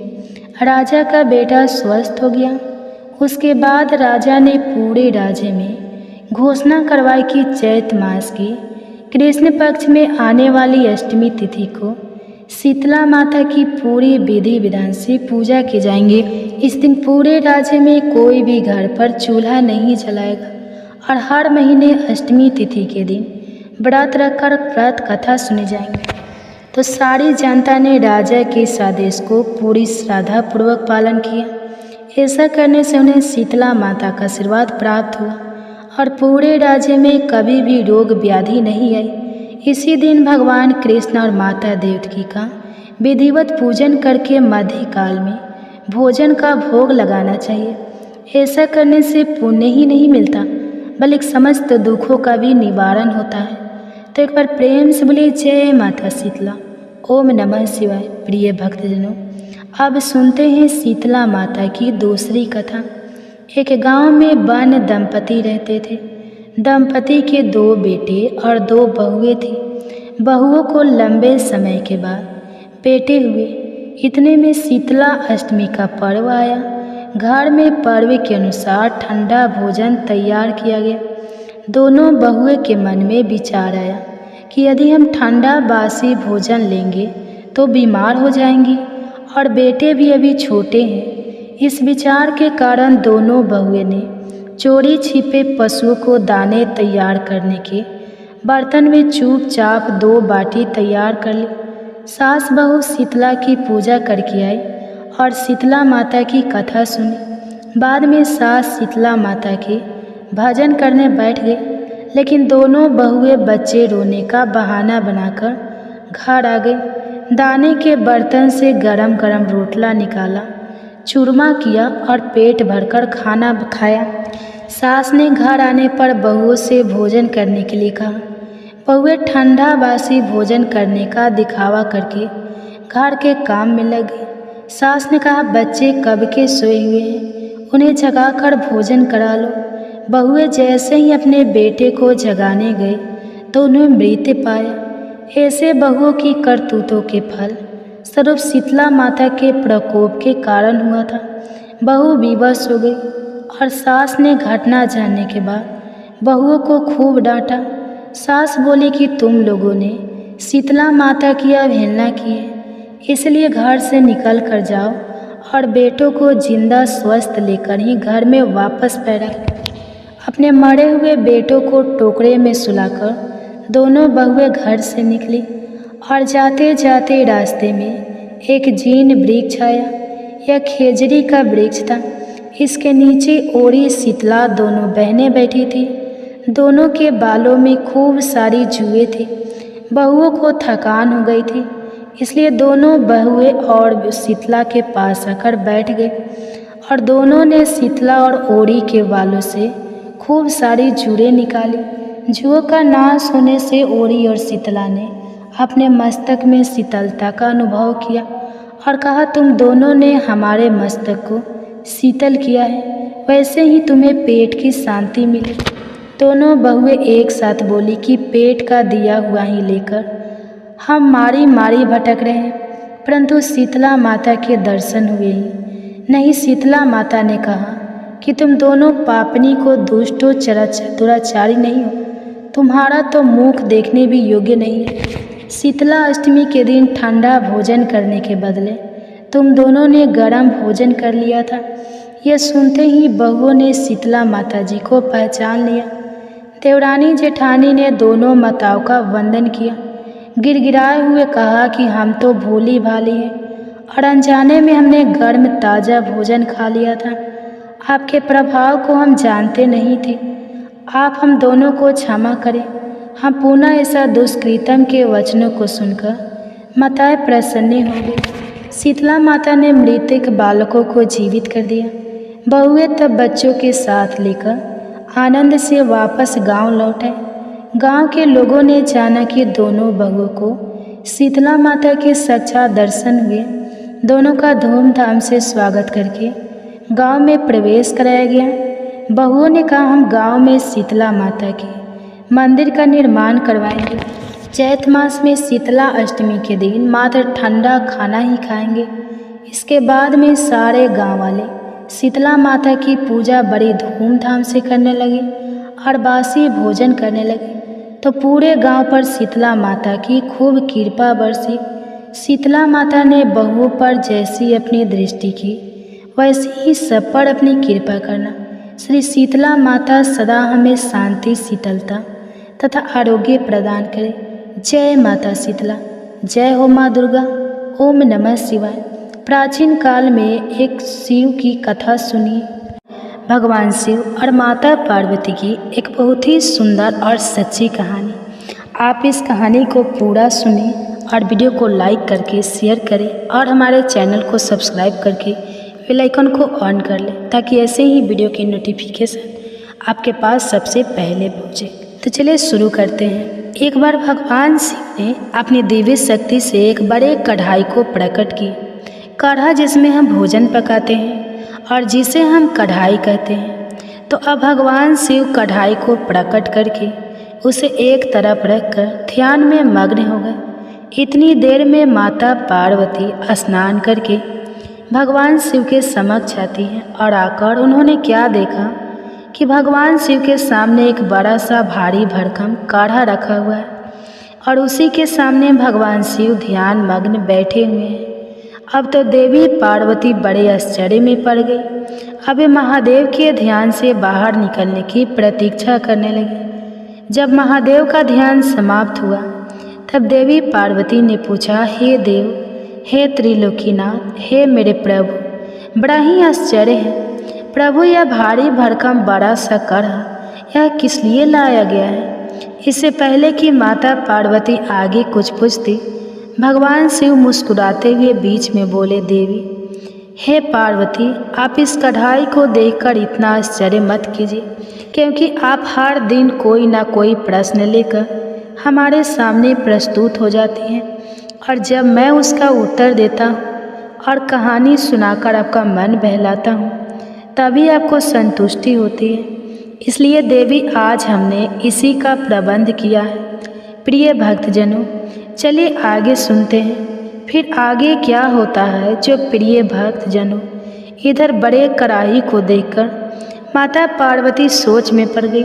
राजा का बेटा स्वस्थ हो गया। उसके बाद राजा ने पूरे राज्य में घोषणा करवाई कि चैत मास की कृष्ण पक्ष में आने वाली अष्टमी तिथि को शीतला माता की पूरी विधि विधान से पूजा की जाएंगे। इस दिन पूरे राज्य में कोई भी घर पर चूल्हा नहीं जलाएगा, और हर महीने अष्टमी तिथि के दिन व्रत रखकर व्रत कथा सुनी जाएंगी। तो सारी जनता ने राजा के इस आदेश को पूरी श्रद्धापूर्वक पालन किया। ऐसा करने से उन्हें शीतला माता का आशीर्वाद प्राप्त हुआ, और पूरे राज्य में कभी भी रोग व्याधि नहीं आई। इसी दिन भगवान कृष्ण और माता देवकी का विधिवत पूजन करके मध्यकाल में भोजन का भोग लगाना चाहिए। ऐसा करने से पुण्य ही नहीं मिलता, बल्कि समस्त दुखों का भी निवारण होता है। तो एक बार प्रेम से बोलिए जय माता शीतला। ओम नमः शिवाय। प्रिय भक्तजनों, अब सुनते हैं शीतला माता की दूसरी कथा। एक गांव में वन दंपति रहते थे। दंपति के 2 बेटे और 2 बहुएं थी। बहुओं को लंबे समय के बाद बेटे हुए। इतने में शीतला अष्टमी का पर्व आया। घर में पर्व के अनुसार ठंडा भोजन तैयार किया गया। दोनों बहुएं के मन में विचार आया कि यदि हम ठंडा बासी भोजन लेंगे तो बीमार हो जाएंगी, और बेटे भी अभी छोटे हैं। इस विचार के कारण दोनों बहुएं ने चोरी छिपे पशुओं को दाने तैयार करने के बर्तन में चुपचाप 2 बाटी तैयार कर ली। सास बहू शीतला की पूजा करके आई और शीतला माता की कथा सुनी। बाद में सास शीतला माता के भजन करने बैठ गए, लेकिन दोनों बहुए बच्चे रोने का बहाना बनाकर घर आ गई। दाने के बर्तन से गरम गरम रोटला निकाला, चूरमा किया और पेट भरकर खाना खाया। सास ने घर आने पर बहुओं से भोजन करने के लिए कहा। बहुएं ठंडा बासी भोजन करने का दिखावा करके घर के काम में लग गई। सास ने कहा, बच्चे कब के सोए हुए हैं, उन्हें जगाकर भोजन करा लो। बहुएं जैसे ही अपने बेटे को जगाने गए तो उन्हें मृत पाया। ऐसे बहुओं की करतूतों के फल स्वरूप शीतला माता के प्रकोप के कारण हुआ था। बहू विवश हो गई और सास ने घटना जानने के बाद बहुओं को खूब डांटा। सास बोली कि तुम लोगों ने शीतला माता की अवहेलना की है, इसलिए घर से निकल कर जाओ और बेटों को जिंदा स्वस्थ लेकर ही घर में वापस पैरा। अपने मरे हुए बेटों को टोकरे में सुलाकर दोनों बहुएं घर से निकली और जाते जाते रास्ते में एक जीन वृक्ष आया। यह खेजड़ी का वृक्ष था। इसके नीचे ओरी शीतला दोनों बहनें बैठी थी। दोनों के बालों में खूब सारी जुएं थी। बहुओं को थकान हो गई थी, इसलिए दोनों बहुएं और शीतला के पास आकर बैठ गए और दोनों ने शीतला और ओरी के बालों से खूब सारी जुएं निकाली। जुओं का नाश होने से ओरी और शीतला ने अपने मस्तक में शीतलता का अनुभव किया और कहा, तुम दोनों ने हमारे मस्तक को शीतल किया है, वैसे ही तुम्हें पेट की शांति मिली। दोनों बहुएं एक साथ बोली कि पेट का दिया हुआ ही लेकर हम मारी मारी भटक रहे हैं, परंतु शीतला माता के दर्शन हुए ही नहीं। शीतला माता ने कहा कि तुम दोनों पापनी को दुष्टो दुराचारी नहीं हो, तुम्हारा तो मुख देखने भी योग्य नहीं है। शीतला अष्टमी के दिन ठंडा भोजन करने के बदले तुम दोनों ने गर्म भोजन कर लिया था। यह सुनते ही बहुओं ने शीतला माता जी को पहचान लिया। देवरानी जेठानी ने दोनों माताओं का वंदन किया, गिड़गिड़ाए हुए कहा कि हम तो भोली भाली हैं और अनजाने में हमने गर्म ताज़ा भोजन खा लिया था। आपके प्रभाव को हम जानते नहीं थे, आप हम दोनों को क्षमा करें। हम पुनः ऐसा दुष्कृतम के वचनों को सुनकर माताएं प्रसन्न हो गई। शीतला माता ने मृतक बालकों को जीवित कर दिया। बहुएं तब बच्चों के साथ लेकर आनंद से वापस गांव लौट आए। गांव के लोगों ने जाना कि दोनों बहुओं को शीतला माता के सच्चा दर्शन हुए। दोनों का धूमधाम से स्वागत करके गांव में प्रवेश कराया गया। बहुओं ने कहा, हम गांव में शीतला माता के मंदिर का निर्माण करवाएंगे। चैत मास में शीतला अष्टमी के दिन मात्र ठंडा खाना ही खाएंगे। इसके बाद में सारे गांव वाले शीतला माता की पूजा बड़ी धूमधाम से करने लगे और बासी भोजन करने लगे। तो पूरे गांव पर शीतला माता की खूब कृपा बरसी। शीतला माता ने बहुओं पर जैसी अपनी दृष्टि की, वैसे ही सब पर अपनी कृपा करना। श्री शीतला माता सदा हमें शांति, शीतलता तथा आरोग्य प्रदान करे। जय माता शीतला, जय हो माँ दुर्गा, ओम नमः शिवाय। प्राचीन काल में एक शिव की कथा सुनिए। भगवान शिव और माता पार्वती की एक बहुत ही सुंदर और सच्ची कहानी। आप इस कहानी को पूरा सुनें और वीडियो को लाइक करके शेयर करें और हमारे चैनल को सब्सक्राइब करके बेल आइकन को ऑन कर लें, ताकि ऐसे ही वीडियो की नोटिफिकेशन आपके पास सबसे पहले पहुँचे। तो चलिए शुरू करते हैं। एक बार भगवान शिव ने अपनी दिव्य शक्ति से एक बड़े कढ़ाई को प्रकट की। कढ़ा जिसमें हम भोजन पकाते हैं और जिसे हम कढ़ाई कहते हैं। तो अब भगवान शिव कढ़ाई को प्रकट करके उसे एक तरफ रखकर ध्यान में मग्न हो गए। इतनी देर में माता पार्वती स्नान करके भगवान शिव के समक्ष आती हैं और आकर उन्होंने क्या देखा कि भगवान शिव के सामने एक बड़ा सा भारी भरकम काढ़ा रखा हुआ है और उसी के सामने भगवान शिव ध्यान मग्न बैठे हुए हैं। अब तो देवी पार्वती बड़े आश्चर्य में पड़ गई। अब वे महादेव के ध्यान से बाहर निकलने की प्रतीक्षा करने लगी। जब महादेव का ध्यान समाप्त हुआ तब देवी पार्वती ने पूछा, हे देव, हे त्रिलोकीनाथ, हे मेरे प्रभु, बड़ा ही आश्चर्य है प्रभु, यह भारी भरकम बड़ा सा कढ़ा यह किस लिए लाया गया है? इससे पहले कि माता पार्वती आगे कुछ पूछती, भगवान शिव मुस्कुराते हुए बीच में बोले, देवी, हे पार्वती, आप इस कढ़ाई को देखकर इतना आश्चर्य मत कीजिए, क्योंकि आप हर दिन कोई ना कोई प्रश्न लेकर हमारे सामने प्रस्तुत हो जाती हैं, और जब मैं उसका उत्तर देता हूँ और कहानी सुनाकर आपका मन बहलाता हूँ, तभी आपको संतुष्टि होती है। इसलिए देवी, आज हमने इसी का प्रबंध किया है। प्रिय भक्तजनों, चलिए आगे सुनते हैं फिर आगे क्या होता है। जो प्रिय भक्तजनों, इधर बड़े कढ़ाई को देखकर माता पार्वती सोच में पड़ गई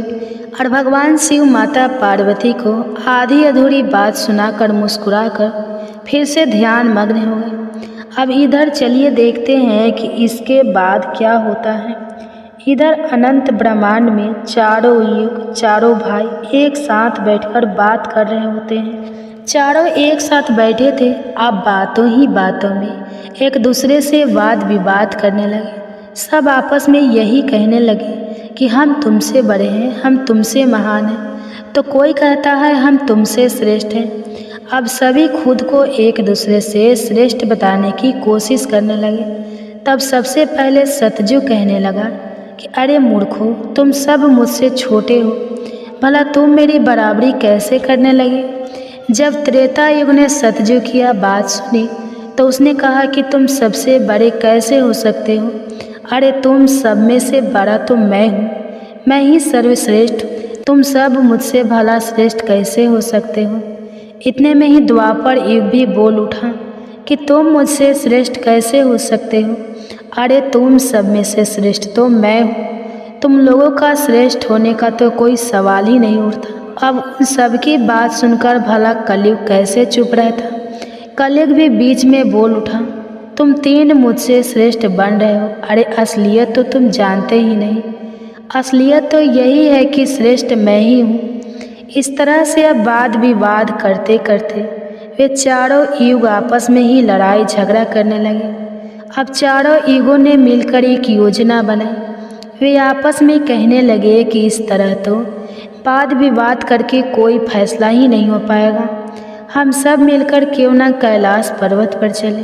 और भगवान शिव माता पार्वती को आधी अधूरी बात सुनाकर मुस्कुराकर फिर से ध्यान मग्न हो गए। अब इधर चलिए देखते हैं कि इसके बाद क्या होता है। इधर अनंत ब्रह्मांड में चारों युग, चारों भाई एक साथ बैठकर बात कर रहे होते हैं। चारों एक साथ बैठे थे। अब बातों ही बातों में एक दूसरे से वाद विवाद करने लगे। सब आपस में यही कहने लगे कि हम तुमसे बड़े हैं, हम तुमसे महान हैं। तो कोई कहता है हम तुमसे श्रेष्ठ हैं। अब सभी खुद को एक दूसरे से श्रेष्ठ बताने की कोशिश करने लगे। तब सबसे पहले सतजु कहने लगा कि अरे मूर्खों, तुम सब मुझसे छोटे हो, भला तुम मेरी बराबरी कैसे करने लगे? जब त्रेता युग ने सतजु की यह बात सुनी तो उसने कहा कि तुम सबसे बड़े कैसे हो सकते हो? अरे तुम सब में से बड़ा तो मैं हूँ, मैं ही सर्वश्रेष्ठ। तुम सब मुझसे भला श्रेष्ठ कैसे हो सकते हो? इतने में ही द्वापर युग भी बोल उठा कि तुम मुझसे श्रेष्ठ कैसे हो सकते हो? अरे तुम सब में से श्रेष्ठ तो मैं हूँ, तुम लोगों का श्रेष्ठ होने का तो कोई सवाल ही नहीं उठता। अब उन सबकी बात सुनकर भला कलयुग कैसे चुप रहता? कलयुग भी बीच में बोल उठा, तुम तीन मुझसे श्रेष्ठ बन रहे हो। अरे असलियत तो तुम जानते ही नहीं, असलियत तो यही है कि श्रेष्ठ मैं ही हूँ। इस तरह से अब वाद विवाद करते करते वे चारों युग आपस में ही लड़ाई झगड़ा करने लगे। अब चारों युगों ने मिलकर एक योजना बनाई। वे आपस में कहने लगे कि इस तरह तो वाद विवाद करके कोई फैसला ही नहीं हो पाएगा। हम सब मिलकर क्यों ना कैलाश पर्वत पर चले।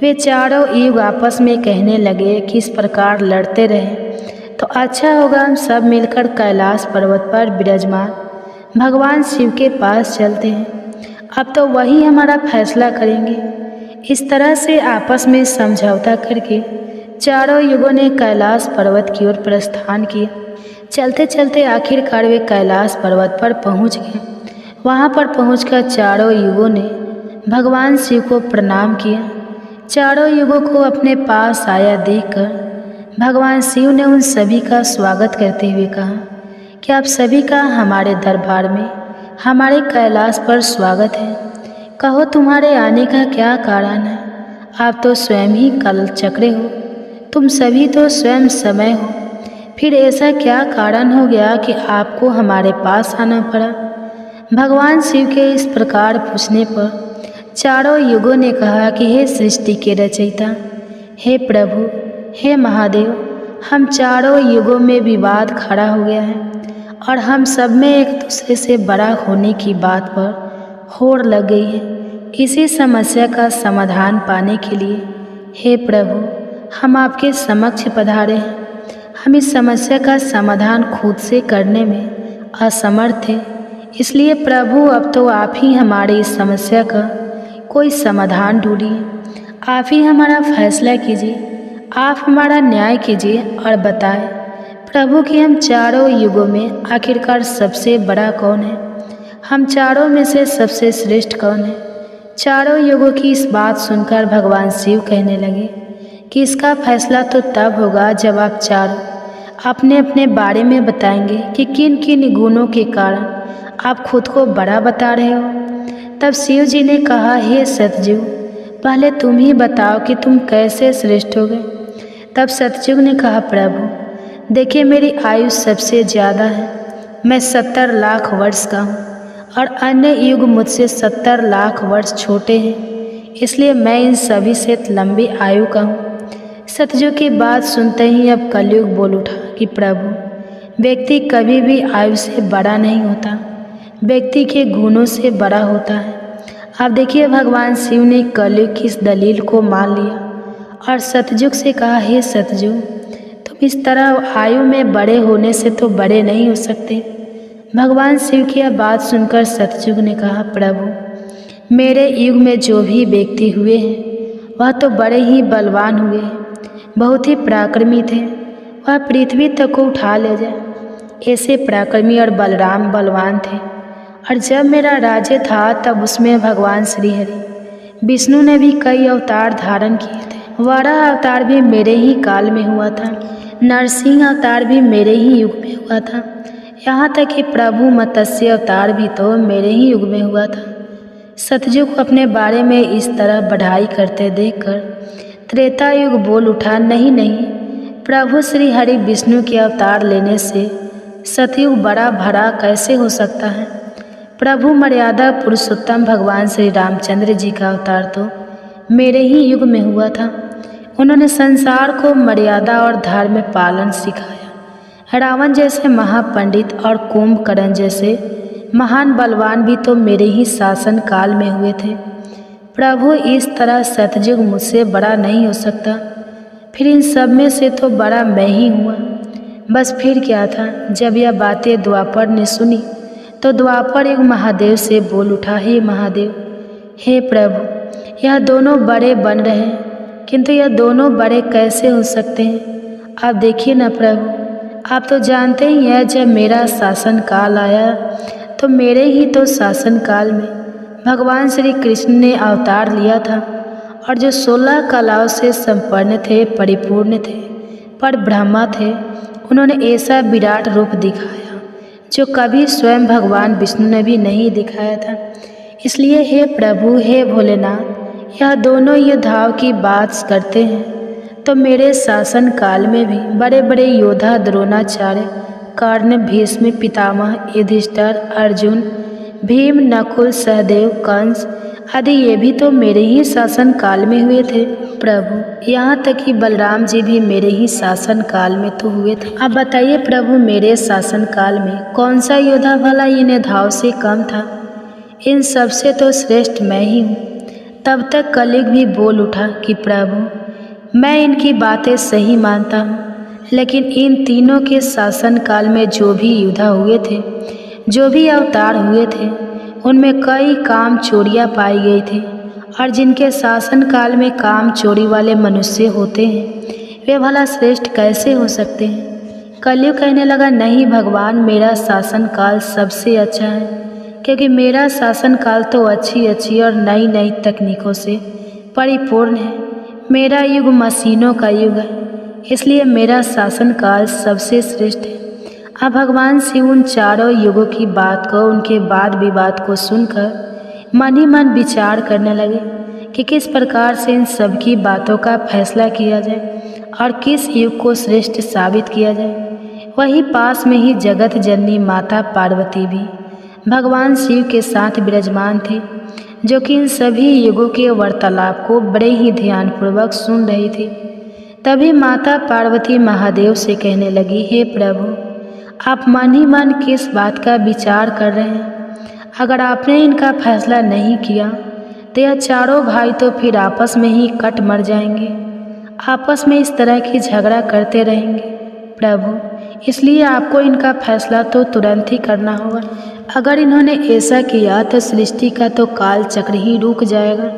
वे चारों युग आपस में कहने लगे कि इस प्रकार लड़ते रहें तो अच्छा होगा, हम सब मिलकर कैलाश पर्वत पर विराजमान भगवान शिव के पास चलते हैं। अब तो वही हमारा फैसला करेंगे। इस तरह से आपस में समझौता करके चारों युगों ने कैलाश पर्वत की ओर प्रस्थान किया। चलते चलते आखिरकार वे कैलाश पर्वत पर पहुंच गए। वहां पर पहुंचकर चारों युगों ने भगवान शिव को प्रणाम किया। चारों युगों को अपने पास आया देखकर भगवान शिव ने उन सभी का स्वागत करते हुए कहा कि आप सभी का हमारे दरबार में, हमारे कैलाश पर स्वागत है। कहो तुम्हारे आने का क्या कारण है? आप तो स्वयं ही कल चक्रे हो, तुम सभी तो स्वयं समय हो, फिर ऐसा क्या कारण हो गया कि आपको हमारे पास आना पड़ा? भगवान शिव के इस प्रकार पूछने पर चारों युगों ने कहा कि हे सृष्टि के रचयिता, हे प्रभु, हे महादेव, हम चारों युगों में विवाद खड़ा हो गया है और हम सब में एक दूसरे से बड़ा होने की बात पर होड़ लग गई है। इसी समस्या का समाधान पाने के लिए हे प्रभु, हम आपके समक्ष पधारे हैं। हम इस समस्या का समाधान खुद से करने में असमर्थ थे, इसलिए प्रभु अब तो आप ही हमारी इस समस्या का कोई समाधान ढूंढिए। आप ही हमारा फैसला कीजिए, आप हमारा न्याय कीजिए और बताएं प्रभु कि हम चारों युगों में आखिरकार सबसे बड़ा कौन है? हम चारों में से सबसे श्रेष्ठ कौन है? चारों युगों की इस बात सुनकर भगवान शिव कहने लगे कि इसका फैसला तो तब होगा जब आप चारों अपने अपने बारे में बताएंगे कि किन किन गुणों के कारण आप खुद को बड़ा बता रहे हो। तब शिव जी ने कहा, हे सतयुग, पहले तुम ही बताओ कि तुम कैसे श्रेष्ठ हो गए। तब सतयुग ने कहा, प्रभु देखिए, मेरी आयु सबसे ज़्यादा है, मैं 70 लाख वर्ष का हूँ और अन्य युग मुझसे 70 लाख वर्ष छोटे हैं, इसलिए मैं इन सभी से लंबी आयु का हूँ। सतयुग की बात सुनते ही अब कलयुग बोल उठा कि प्रभु व्यक्ति कभी भी आयु से बड़ा नहीं होता, व्यक्ति के गुणों से बड़ा होता है। अब देखिए, भगवान शिव ने कलयुग की इस दलील को मान लिया और सतयुग से कहा, हे सतयुग, तुम इस तरह आयु में बड़े होने से तो बड़े नहीं हो सकते। भगवान शिव की यह बात सुनकर सतयुग ने कहा, प्रभु, मेरे युग में जो भी व्यक्ति हुए हैं वह तो बड़े ही बलवान हुए हैं, बहुत ही पराक्रमी थे, वह पृथ्वी तक को उठा ले जाए, ऐसे पराक्रमी और बलराम बलवान थे। और जब मेरा राज्य था तब उसमें भगवान श्री हरि विष्णु ने भी कई अवतार धारण किए थे। वराह अवतार भी मेरे ही काल में हुआ था, नरसिंह अवतार भी मेरे ही युग में हुआ था, यहाँ तक कि प्रभु मत्स्य अवतार भी तो मेरे ही युग में हुआ था। सतयुग को अपने बारे में इस तरह बढ़ाई करते देखकर त्रेता युग बोल उठा, नहीं नहीं, प्रभु श्री हरि विष्णु के अवतार लेने से सतयुग बड़ा भरा कैसे हो सकता है। प्रभु मर्यादा पुरुषोत्तम भगवान श्री रामचंद्र जी का अवतार तो मेरे ही युग में हुआ था। उन्होंने संसार को मर्यादा और धर्म पालन सिखाया। रावण जैसे महापंडित और कुंभकर्ण जैसे महान बलवान भी तो मेरे ही शासन काल में हुए थे। प्रभु, इस तरह सतयुग मुझसे बड़ा नहीं हो सकता, फिर इन सब में से तो बड़ा मैं ही हुआ। बस फिर क्या था। जब यह बातें द्वापर ने सुनी तो द्वापर युग महादेव से बोल उठा, हे महादेव, हे प्रभु, यह दोनों बड़े बन रहे हैं, किंतु यह दोनों बड़े कैसे हो सकते हैं। आप देखिए ना प्रभु, आप तो जानते ही हैं, जब मेरा शासन काल आया तो मेरे ही तो शासन काल में भगवान श्री कृष्ण ने अवतार लिया था और जो 16 कलाओं से संपन्न थे, परिपूर्ण थे, पर ब्रह्मा थे, उन्होंने ऐसा विराट रूप दिखाया जो कभी स्वयं भगवान विष्णु ने भी नहीं दिखाया था। इसलिए हे प्रभु, हे भोलेनाथ, यह दोनों योद्धाओं की बात करते हैं तो मेरे शासन काल में भी बड़े बड़े योद्धा द्रोणाचार्य, कर्ण, भीष्म, पितामह, युधिष्ठिर, अर्जुन, भीम, नकुल, सहदेव, कंस आदि ये भी तो मेरे ही शासन काल में हुए थे। प्रभु, यहाँ तक कि बलराम जी भी मेरे ही शासन काल में तो हुए थे। अब बताइए प्रभु, मेरे शासन काल में कौन सा योद्धा भला इन योद्धाओं से कम था। इन सबसे तो श्रेष्ठ मैं ही हूँ। तब तक कलयुग भी बोल उठा कि प्रभु, मैं इनकी बातें सही मानता हूँ, लेकिन इन तीनों के शासन काल में जो भी योद्धा हुए थे, जो भी अवतार हुए थे, उनमें कई काम चोरियाँ पाई गई थी, और जिनके शासन काल में काम चोरी वाले मनुष्य होते हैं वे भला श्रेष्ठ कैसे हो सकते हैं। कलयुग कहने लगा, नहीं भगवान, मेरा शासन काल सबसे अच्छा है, क्योंकि मेरा शासन काल तो अच्छी अच्छी और नई नई तकनीकों से परिपूर्ण है। मेरा युग मशीनों का युग है, इसलिए मेरा शासन काल सबसे श्रेष्ठ है। अब भगवान शिव उन चारों युगों की बात को, उनके वाद विवाद को सुनकर मन ही मन विचार करने लगे कि किस प्रकार से इन सब की बातों का फैसला किया जाए और किस युग को श्रेष्ठ साबित किया जाए। वहीं पास में ही जगत जननी माता पार्वती भी भगवान शिव के साथ विराजमान थी, जो कि इन सभी युगों के वार्तालाप को बड़े ही ध्यानपूर्वक सुन रही थी। तभी माता पार्वती महादेव से कहने लगी, हे प्रभु, आप मन ही मन किस बात का विचार कर रहे हैं। अगर आपने इनका फैसला नहीं किया तो यह चारों भाई तो फिर आपस में ही कट मर जाएंगे, आपस में इस तरह की झगड़ा करते रहेंगे। प्रभु, इसलिए आपको इनका फैसला तो तुरंत ही करना होगा। अगर इन्होंने ऐसा किया तो सृष्टि का तो काल चक्र ही रुक जाएगा,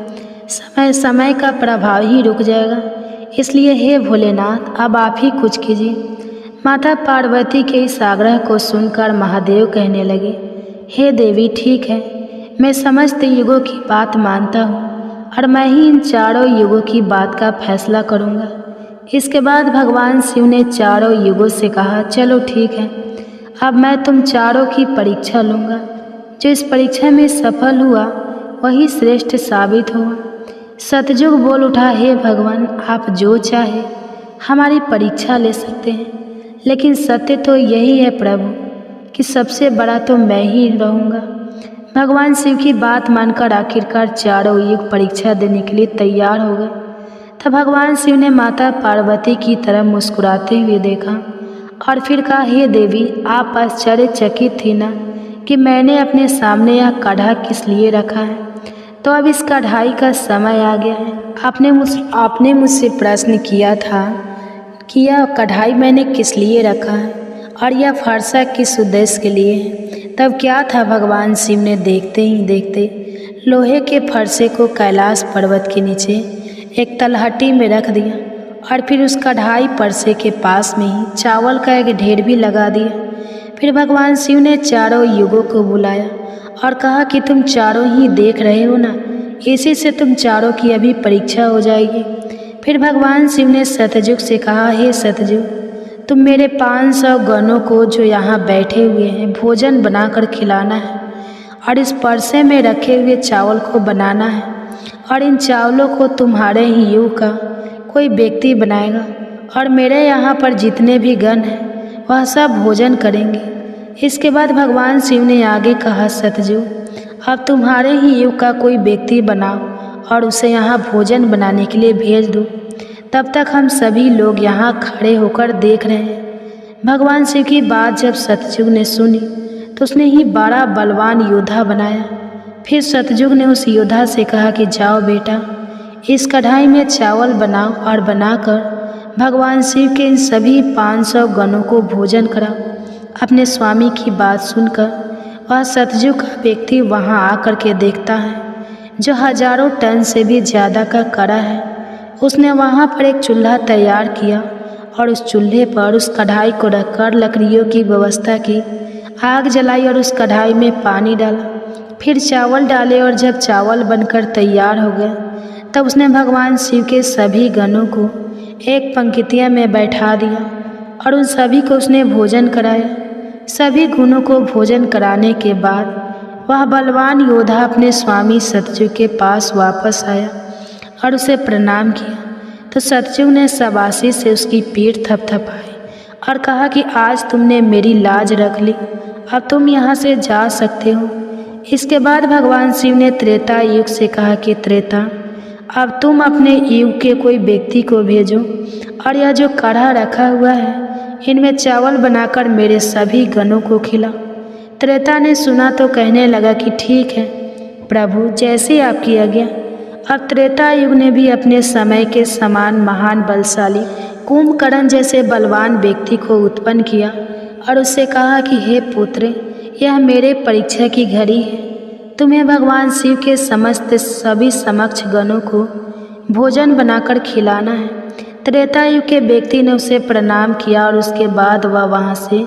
समय का प्रभाव ही रुक जाएगा। इसलिए हे भोलेनाथ, अब आप ही कुछ कीजिए। माता पार्वती के इस आग्रह को सुनकर महादेव कहने लगे, हे देवी, ठीक है, मैं समस्त युगों की बात मानता हूँ और मैं ही इन चारों युगों की बात का फैसला करूँगा। इसके बाद भगवान शिव ने चारों युगों से कहा, चलो ठीक है, अब मैं तुम चारों की परीक्षा लूँगा। जो इस परीक्षा में सफल हुआ वही श्रेष्ठ साबित हुआ। सतयुग बोल उठा, हे भगवान, आप जो चाहे हमारी परीक्षा ले सकते हैं, लेकिन सत्य तो यही है प्रभु कि सबसे बड़ा तो मैं ही रहूँगा। भगवान शिव की बात मानकर आखिरकार चारों युग परीक्षा देने के लिए तैयार हो गए। तब भगवान शिव ने माता पार्वती की तरफ मुस्कुराते हुए देखा और फिर कहा, हे देवी, आप आश्चर्यचकित थी ना कि मैंने अपने सामने यह कढ़ा किस लिए रखा है। तो अब इस कढ़ाई का समय आ गया है। आपने मुझसे प्रश्न किया था कि यह कढ़ाई मैंने किस लिए रखा है और यह फरसा किस उद्देश्य के लिए है। तब क्या था, भगवान शिव ने देखते ही देखते लोहे के फरसे को कैलाश पर्वत के नीचे एक तलहटी में रख दिया और फिर उस कढ़ाई परसे के पास में ही चावल का एक ढेर भी लगा दिया। फिर भगवान शिव ने चारों युगों को बुलाया और कहा कि तुम चारों ही देख रहे हो ना, इसी से तुम चारों की अभी परीक्षा हो जाएगी। फिर भगवान शिव ने सतयुग से कहा, हे सतयुग, तुम मेरे 500 गणों को जो यहाँ बैठे हुए हैं भोजन बनाकर खिलाना है और इस परसे में रखे हुए चावल को बनाना है और इन चावलों को तुम्हारे ही युग का कोई व्यक्ति बनाएगा और मेरे यहाँ पर जितने भी गण हैं वह सब भोजन करेंगे। इसके बाद भगवान शिव ने आगे कहा, सतयुग, अब तुम्हारे ही युग का कोई व्यक्ति बनाओ और उसे यहाँ भोजन बनाने के लिए भेज दो। तब तक हम सभी लोग यहाँ खड़े होकर देख रहे हैं। भगवान शिव की बात जब सतयुग ने सुनी तो उसने ही बड़ा बलवान योद्धा बनाया। फिर सतयुग ने उस योद्धा से कहा कि जाओ बेटा, इस कढ़ाई में चावल बनाओ और बनाकर भगवान शिव के इन सभी 500 गणों को भोजन कराओ। अपने स्वामी की बात सुनकर वह सतयुग का व्यक्ति वहाँ आकर के देखता है जो हजारों टन से भी ज़्यादा का कड़ा है। उसने वहाँ पर एक चूल्हा तैयार किया और उस चूल्हे पर उस कढ़ाई को रखकर लकड़ियों की व्यवस्था की, आग जलाई और उस कढ़ाई में पानी डाला, फिर चावल डाले और जब चावल बनकर तैयार हो गए तब उसने भगवान शिव के सभी गणों को एक पंक्तियाँ में बैठा दिया और उन सभी को उसने भोजन कराया। सभी गुणों को भोजन कराने के बाद वह बलवान योद्धा अपने स्वामी सतयुग के पास वापस आया और उसे प्रणाम किया। तो सतयुग ने शाबाशी से उसकी पीठ थपथपाई और कहा कि आज तुमने मेरी लाज रख ली, अब तुम यहाँ से जा सकते हो। इसके बाद भगवान शिव ने त्रेता युग से कहा कि त्रेता, अब तुम अपने युग के कोई व्यक्ति को भेजो और यह जो कढ़ा रखा हुआ है इनमें चावल बनाकर मेरे सभी गणों को खिलाओ। त्रेता ने सुना तो कहने लगा कि ठीक है प्रभु, जैसी आपकी आज्ञा। अब त्रेता युग ने भी अपने समय के समान महान बलशाली कुंभकर्ण जैसे बलवान व्यक्ति को उत्पन्न किया और उससे कहा कि हे पुत्र, यह मेरे परीक्षा की घड़ी है। तुम्हें भगवान शिव के समस्त सभी समक्ष गणों को भोजन बनाकर खिलाना है। त्रेता युग के व्यक्ति ने उसे प्रणाम किया और उसके बाद वह वहाँ से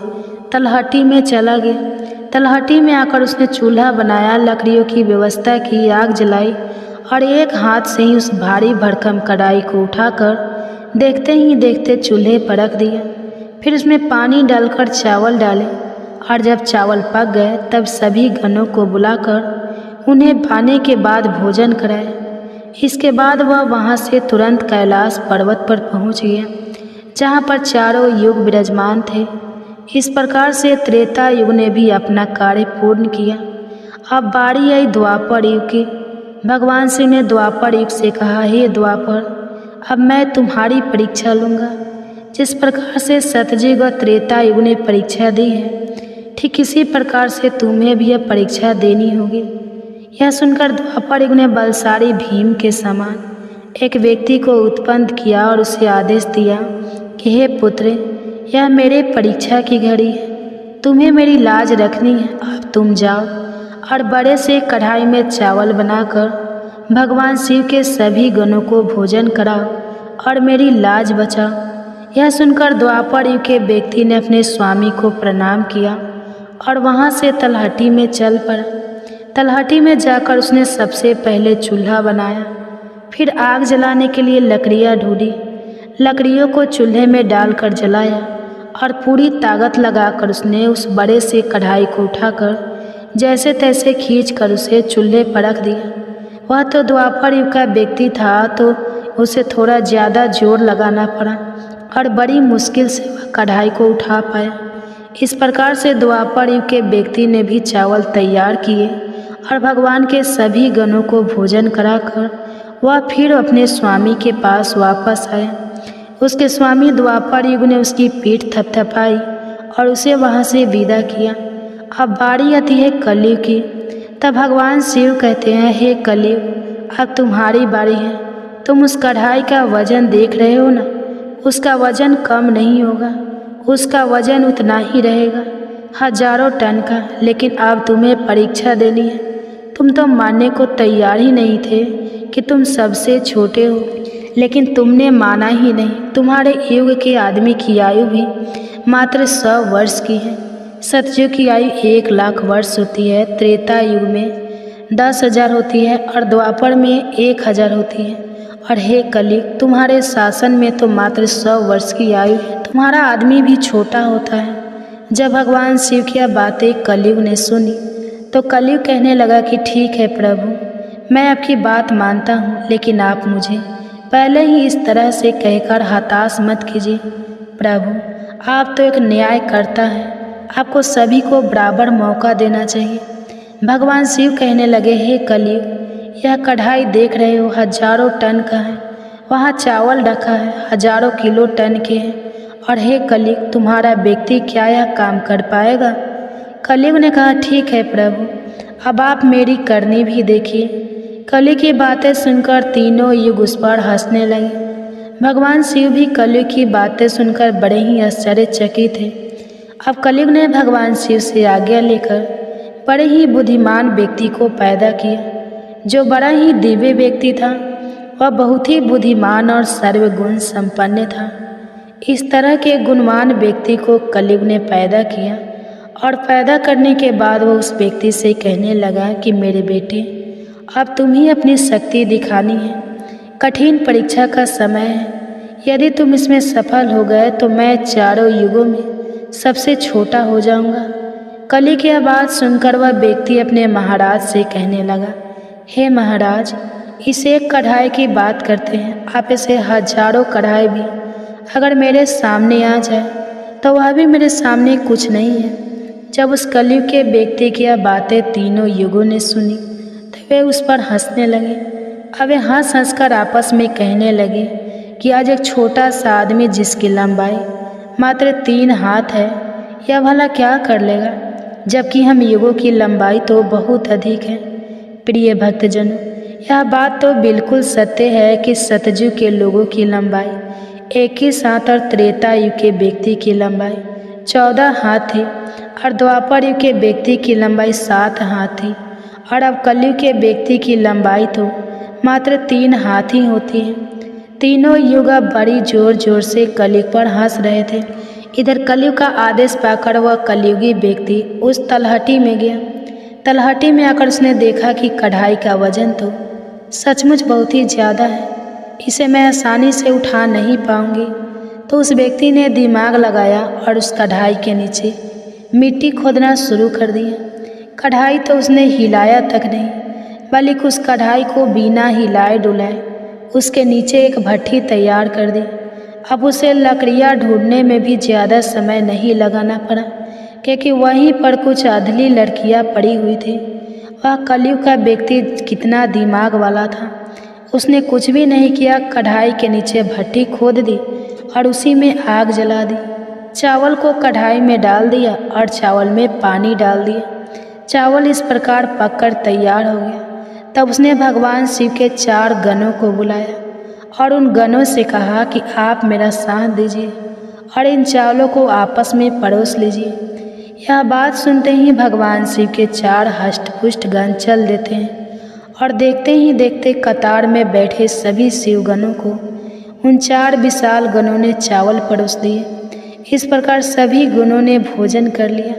तलहटी में चला गया। तलहटी में आकर उसने चूल्हा बनाया, लकड़ियों की व्यवस्था की, आग जलाई और एक हाथ से ही उस भारी भरकम कढ़ाई को उठाकर देखते ही देखते चूल्हे पर रख दिया। फिर उसमें पानी डालकर चावल डाले और जब चावल पक गए तब सभी गणों को बुलाकर उन्हें खाने के बाद भोजन कराया। इसके बाद वह वहाँ से तुरंत कैलाश पर्वत पर पहुँच गया जहाँ पर चारों युग विराजमान थे। इस प्रकार से त्रेता युग ने भी अपना कार्य पूर्ण किया। अब बारी आई द्वापर युग की। भगवान शिव ने द्वापर युग से कहा, हे द्वापर, अब मैं तुम्हारी परीक्षा लूँगा। जिस प्रकार से सतयुग और त्रेता युग ने परीक्षा दी है, ठीक इसी प्रकार से तुम्हें भी यह परीक्षा देनी होगी। यह सुनकर द्वापर युग ने बलशाली भीम के समान एक व्यक्ति को उत्पन्न किया और उसे आदेश दिया कि हे पुत्र, यह मेरे परीक्षा की घड़ी है, तुम्हें मेरी लाज रखनी है। अब तुम जाओ और बड़े से कढ़ाई में चावल बनाकर भगवान शिव के सभी गणों को भोजन कराओ और मेरी लाज बचाओ। यह सुनकर द्वापर युग के व्यक्ति ने अपने स्वामी को प्रणाम किया और वहाँ से तलहटी में चल पड़ा। तलहटी में जाकर उसने सबसे पहले चूल्हा बनाया, फिर आग जलाने के लिए लकड़ियाँ ढूंढी, लकड़ियों को चूल्हे में डालकर जलाया और पूरी ताकत लगाकर उसने उस बड़े से कढ़ाई को उठाकर जैसे तैसे खींचकर उसे चूल्हे पर रख दिया। वह तो द्वापर युग का व्यक्ति था तो उसे थोड़ा ज़्यादा जोर लगाना पड़ा और बड़ी मुश्किल से वह कढ़ाई को उठा पाया। इस प्रकार से द्वापर युग के व्यक्ति ने भी चावल तैयार किए और भगवान के सभी गणों को भोजन कराकर वह फिर अपने स्वामी के पास वापस आया। उसके स्वामी द्वापर युग ने उसकी पीठ थपथपाई और उसे वहाँ से विदा किया। अब बारी आती है कलयुग की। तब भगवान शिव कहते हैं, हे कलयुग, अब तुम्हारी बारी है। तुम उस कढ़ाई का वजन देख रहे हो ना, उसका वजन कम नहीं होगा, उसका वजन उतना ही रहेगा, हजारों टन का। लेकिन अब तुम्हें परीक्षा देनी है। तुम तो मानने को तैयार ही नहीं थे कि तुम सबसे छोटे हो, लेकिन तुमने माना ही नहीं। तुम्हारे युग के आदमी की आयु भी मात्र 100 वर्ष की है। सतयुग की आयु 1,00,000 वर्ष होती है, त्रेता युग में 10,000 होती है और द्वापर में 1,000 होती है। और हे कलयुग, तुम्हारे शासन में तो मात्र 100 वर्ष की आयु है। तुम्हारा आदमी भी छोटा होता है। जब भगवान शिव की बातें कलयुग ने सुनी तो कलयुग कहने लगा कि ठीक है प्रभु, मैं आपकी बात मानता हूँ, लेकिन आप मुझे पहले ही इस तरह से कहकर हताश मत कीजिए। प्रभु, आप तो एक न्यायकर्ता हैं, आपको सभी को बराबर मौका देना चाहिए। भगवान शिव कहने लगे, हे कलयुग, यह कढ़ाई देख रहे हो, हजारों टन का है। वहाँ चावल रखा है, हजारों किलो टन के हैं। और हे कलयुग, तुम्हारा व्यक्ति क्या यह काम कर पाएगा? कलयुग ने कहा, ठीक है प्रभु, अब आप मेरी करनी भी देखिए। कलयुग की बातें सुनकर तीनों युग उस पर हंसने लगे। भगवान शिव भी कलयुग की बातें सुनकर बड़े ही आश्चर्यचकित थे। अब कलयुग ने भगवान शिव से आज्ञा लेकर बड़े ही बुद्धिमान व्यक्ति को पैदा किया, जो बड़ा ही दिव्य व्यक्ति था। वह बहुत ही बुद्धिमान और सर्वगुण संपन्न था। इस तरह के गुणवान व्यक्ति को कलयुग ने पैदा किया और पैदा करने के बाद वो उस व्यक्ति से कहने लगा कि मेरे बेटे, अब तुम ही अपनी शक्ति दिखानी है। कठिन परीक्षा का समय है। यदि तुम इसमें सफल हो गए तो मैं चारों युगों में सबसे छोटा हो जाऊंगा। कलयुग की बात सुनकर वह व्यक्ति अपने महाराज से कहने लगा, हे महाराज, इस एक कढ़ाई की बात करते हैं, आप इसे हजारों कढ़ाई भी अगर मेरे सामने आ जाए तो वह भी मेरे सामने कुछ नहीं है। जब उस कलयुग के व्यक्ति की यह बातें तीनों युगों ने सुनी तो वे उस पर हंसने लगे। अब वे हंस हंस कर आपस में कहने लगे कि आज एक छोटा सा आदमी जिसकी लंबाई मात्र 3 हाथ है, यह भला क्या कर लेगा, जबकि हम युगों की लंबाई तो बहुत अधिक है। प्रिय भक्तजनों, यह बात तो बिल्कुल सत्य है कि सतयुग के लोगों की लंबाई 21 हाथ और त्रेता युग के व्यक्ति की लंबाई 14 हाथ थी और द्वापर युग के व्यक्ति की लंबाई 7 हाथ थी। और अब कलयुग के व्यक्ति की लंबाई तो मात्र 3 हाथ ही होती है। तीनों युग अब बड़ी जोर जोर से कलयुग पर हंस रहे थे। इधर कलयुग का आदेश पाकर वह कलयुगी व्यक्ति उस तलहटी में गया। तलहटी में आकर उसने देखा कि कढ़ाई का वजन तो सचमुच बहुत ही ज़्यादा है, इसे मैं आसानी से उठा नहीं पाऊंगी। तो उस व्यक्ति ने दिमाग लगाया और उस कढ़ाई के नीचे मिट्टी खोदना शुरू कर दिया। कढ़ाई तो उसने हिलाया तक नहीं, बल्कि उस कढ़ाई को बिना हिलाए डुलाए उसके नीचे एक भट्ठी तैयार कर दी। अब उसे लकड़ियाँ ढूंढने में भी ज़्यादा समय नहीं लगाना पड़ा, क्योंकि वहीं पर कुछ अधली लड़कियाँ पड़ी हुई थी। वह कलयुग का व्यक्ति कितना दिमाग वाला था, उसने कुछ भी नहीं किया, कढ़ाई के नीचे भट्ठी खोद दी और उसी में आग जला दी। चावल को कढ़ाई में डाल दिया और चावल में पानी डाल दिया। चावल इस प्रकार पककर तैयार हो गया। तब उसने भगवान शिव के 4 गणों को बुलाया और उन गणों से कहा कि आप मेरा साथ दीजिए और इन चावलों को आपस में परोस लीजिए। यह बात सुनते ही भगवान शिव के 4 हष्टपुष्ट गण चल देते हैं और देखते ही देखते कतार में बैठे सभी शिवगणों को उन 4 विशाल गणों ने चावल परोस दिए। इस प्रकार सभी गणों ने भोजन कर लिया।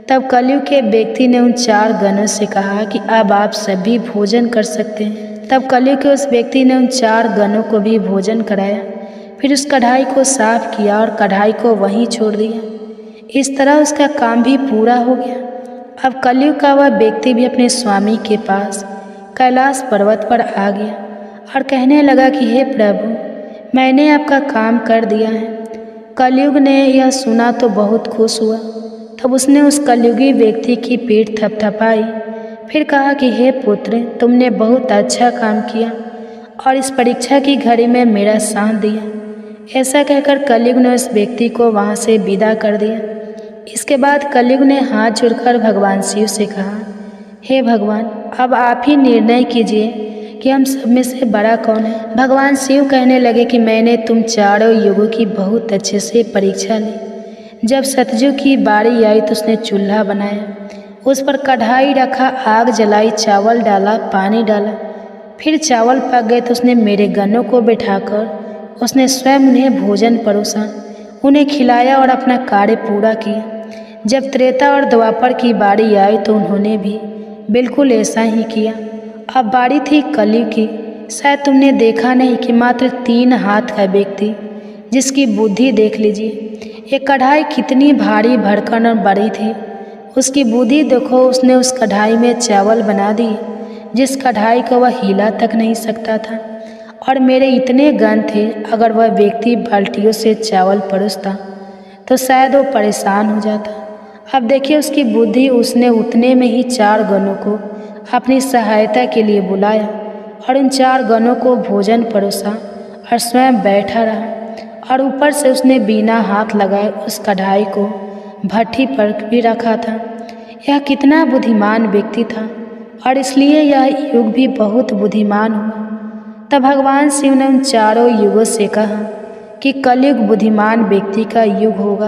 तब कलयुग के व्यक्ति ने उन 4 गणों से कहा कि अब आप सभी भोजन कर सकते हैं। तब कलयुग के उस व्यक्ति ने उन 4 गणों को भी भोजन कराया, फिर उस कढ़ाई को साफ किया और कढ़ाई को वहीं छोड़ दिया। इस तरह उसका काम भी पूरा हो गया। अब कलयुग का वह व्यक्ति भी अपने स्वामी के पास कैलाश पर्वत पर आ गया और कहने लगा कि हे प्रभु, मैंने आपका काम कर दिया है। कलयुग ने यह सुना तो बहुत खुश हुआ। तब उसने उस कलयुगी व्यक्ति की पीठ थपथपाई, फिर कहा कि हे पुत्र, तुमने बहुत अच्छा काम किया और इस परीक्षा की घड़ी में मेरा साथ दिया। ऐसा कहकर कलयुग ने उस व्यक्ति को वहाँ से विदा कर दिया। इसके बाद कलयुग ने हाथ जोड़कर भगवान शिव से कहा, हे भगवान, अब आप ही निर्णय कीजिए कि हम सब में से बड़ा कौन है। भगवान शिव कहने लगे कि मैंने तुम चारों युगों की बहुत अच्छे से परीक्षा ली। जब सतयुग की बारी आई तो उसने चूल्हा बनाया, उस पर कढ़ाई रखा, आग जलाई, चावल डाला, पानी डाला। फिर चावल पक गए तो उसने मेरे गनों को बिठाकर उसने स्वयं उन्हें भोजन परोसा, उन्हें खिलाया और अपना कार्य पूरा किया। जब त्रेता और द्वापर की बारी आई तो उन्होंने भी बिल्कुल ऐसा ही किया। अब बारी थी कलयुग की। शायद तुमने देखा नहीं कि मात्र 3 हाथ का व्यक्ति, जिसकी बुद्धि देख लीजिए, एक कढ़ाई कितनी भारी भरकम और बड़ी थी, उसकी बुद्धि देखो, उसने उस कढ़ाई में चावल बना दिए जिस कढ़ाई को वह हिला तक नहीं सकता था। और मेरे इतने गन थे, अगर वह व्यक्ति बाल्टियों से चावल परोसता तो शायद वो परेशान हो जाता। अब देखिए उसकी बुद्धि, उसने उतने में ही 4 गनों को अपनी सहायता के लिए बुलाया और उन 4 गनों को भोजन परोसा और स्वयं बैठा रहा। और ऊपर से उसने बिना हाथ लगाए उस कढ़ाई को भट्ठी पर भी रखा था। यह कितना बुद्धिमान व्यक्ति था और इसलिए यह युग भी बहुत बुद्धिमान हुआ। तब भगवान शिव ने उन चारों युगों से कहा कि कलयुग बुद्धिमान व्यक्ति का युग होगा।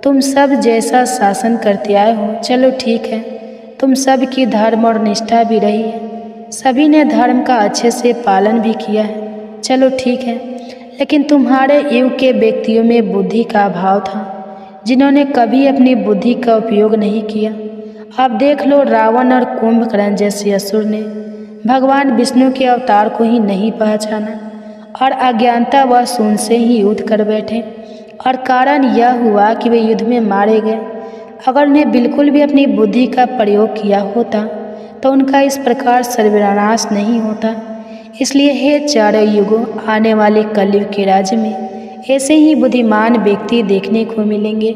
तुम सब जैसा शासन करते आए हो, चलो ठीक है, तुम सब की धर्म और निष्ठा भी रही है, सभी ने धर्म का अच्छे से पालन भी किया है, चलो ठीक है। लेकिन तुम्हारे युग के व्यक्तियों में बुद्धि का अभाव था, जिन्होंने कभी अपनी बुद्धि का उपयोग नहीं किया। अब देख लो, रावण और कुंभकर्ण जैसे असुर ने भगवान विष्णु के अवतार को ही नहीं पहचाना और अज्ञानता व शून्य से ही युद्ध कर बैठे। और कारण यह हुआ कि वे युद्ध में मारे गए। अगर उन्हें बिल्कुल भी अपनी बुद्धि का प्रयोग किया होता तो उनका इस प्रकार सर्वनाश नहीं होता। इसलिए हे चारों युगों, आने वाले कलयुग के राज्य में ऐसे ही बुद्धिमान व्यक्ति देखने को मिलेंगे।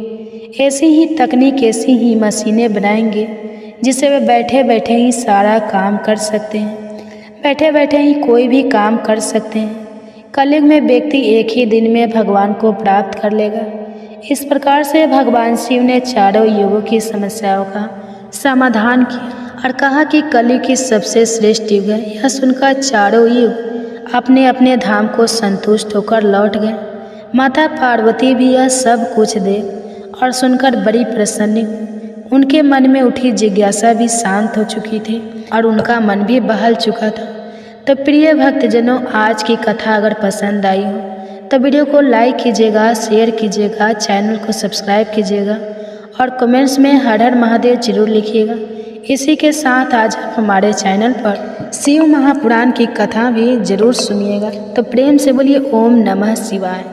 ऐसी ही तकनीक, ऐसी ही मशीनें बनाएंगे जिससे वे बैठे बैठे ही सारा काम कर सकते हैं, बैठे बैठे ही कोई भी काम कर सकते हैं। कलयुग में व्यक्ति एक ही दिन में भगवान को प्राप्त कर लेगा। इस प्रकार से भगवान शिव ने चारों युगों की समस्याओं का समाधान किया और कहा कि कलयुग की सबसे श्रेष्ठ युग है। यह सुनकर चारों युग अपने अपने धाम को संतुष्ट होकर लौट गए। माता पार्वती भी यह सब कुछ देख और सुनकर बड़ी प्रसन्न हुई। उनके मन में उठी जिज्ञासा भी शांत हो चुकी थी और उनका मन भी बहल चुका था। तो प्रिय भक्तजनों, आज की कथा अगर पसंद आई हो तो वीडियो को लाइक कीजिएगा, शेयर कीजिएगा, चैनल को सब्सक्राइब कीजिएगा और कमेंट्स में हर हर महादेव जरूर लिखिएगा। इसी के साथ आज आप हमारे चैनल पर शिव महापुराण की कथा भी जरूर सुनिएगा। तो प्रेम से बोलिए ओम नमः शिवाय।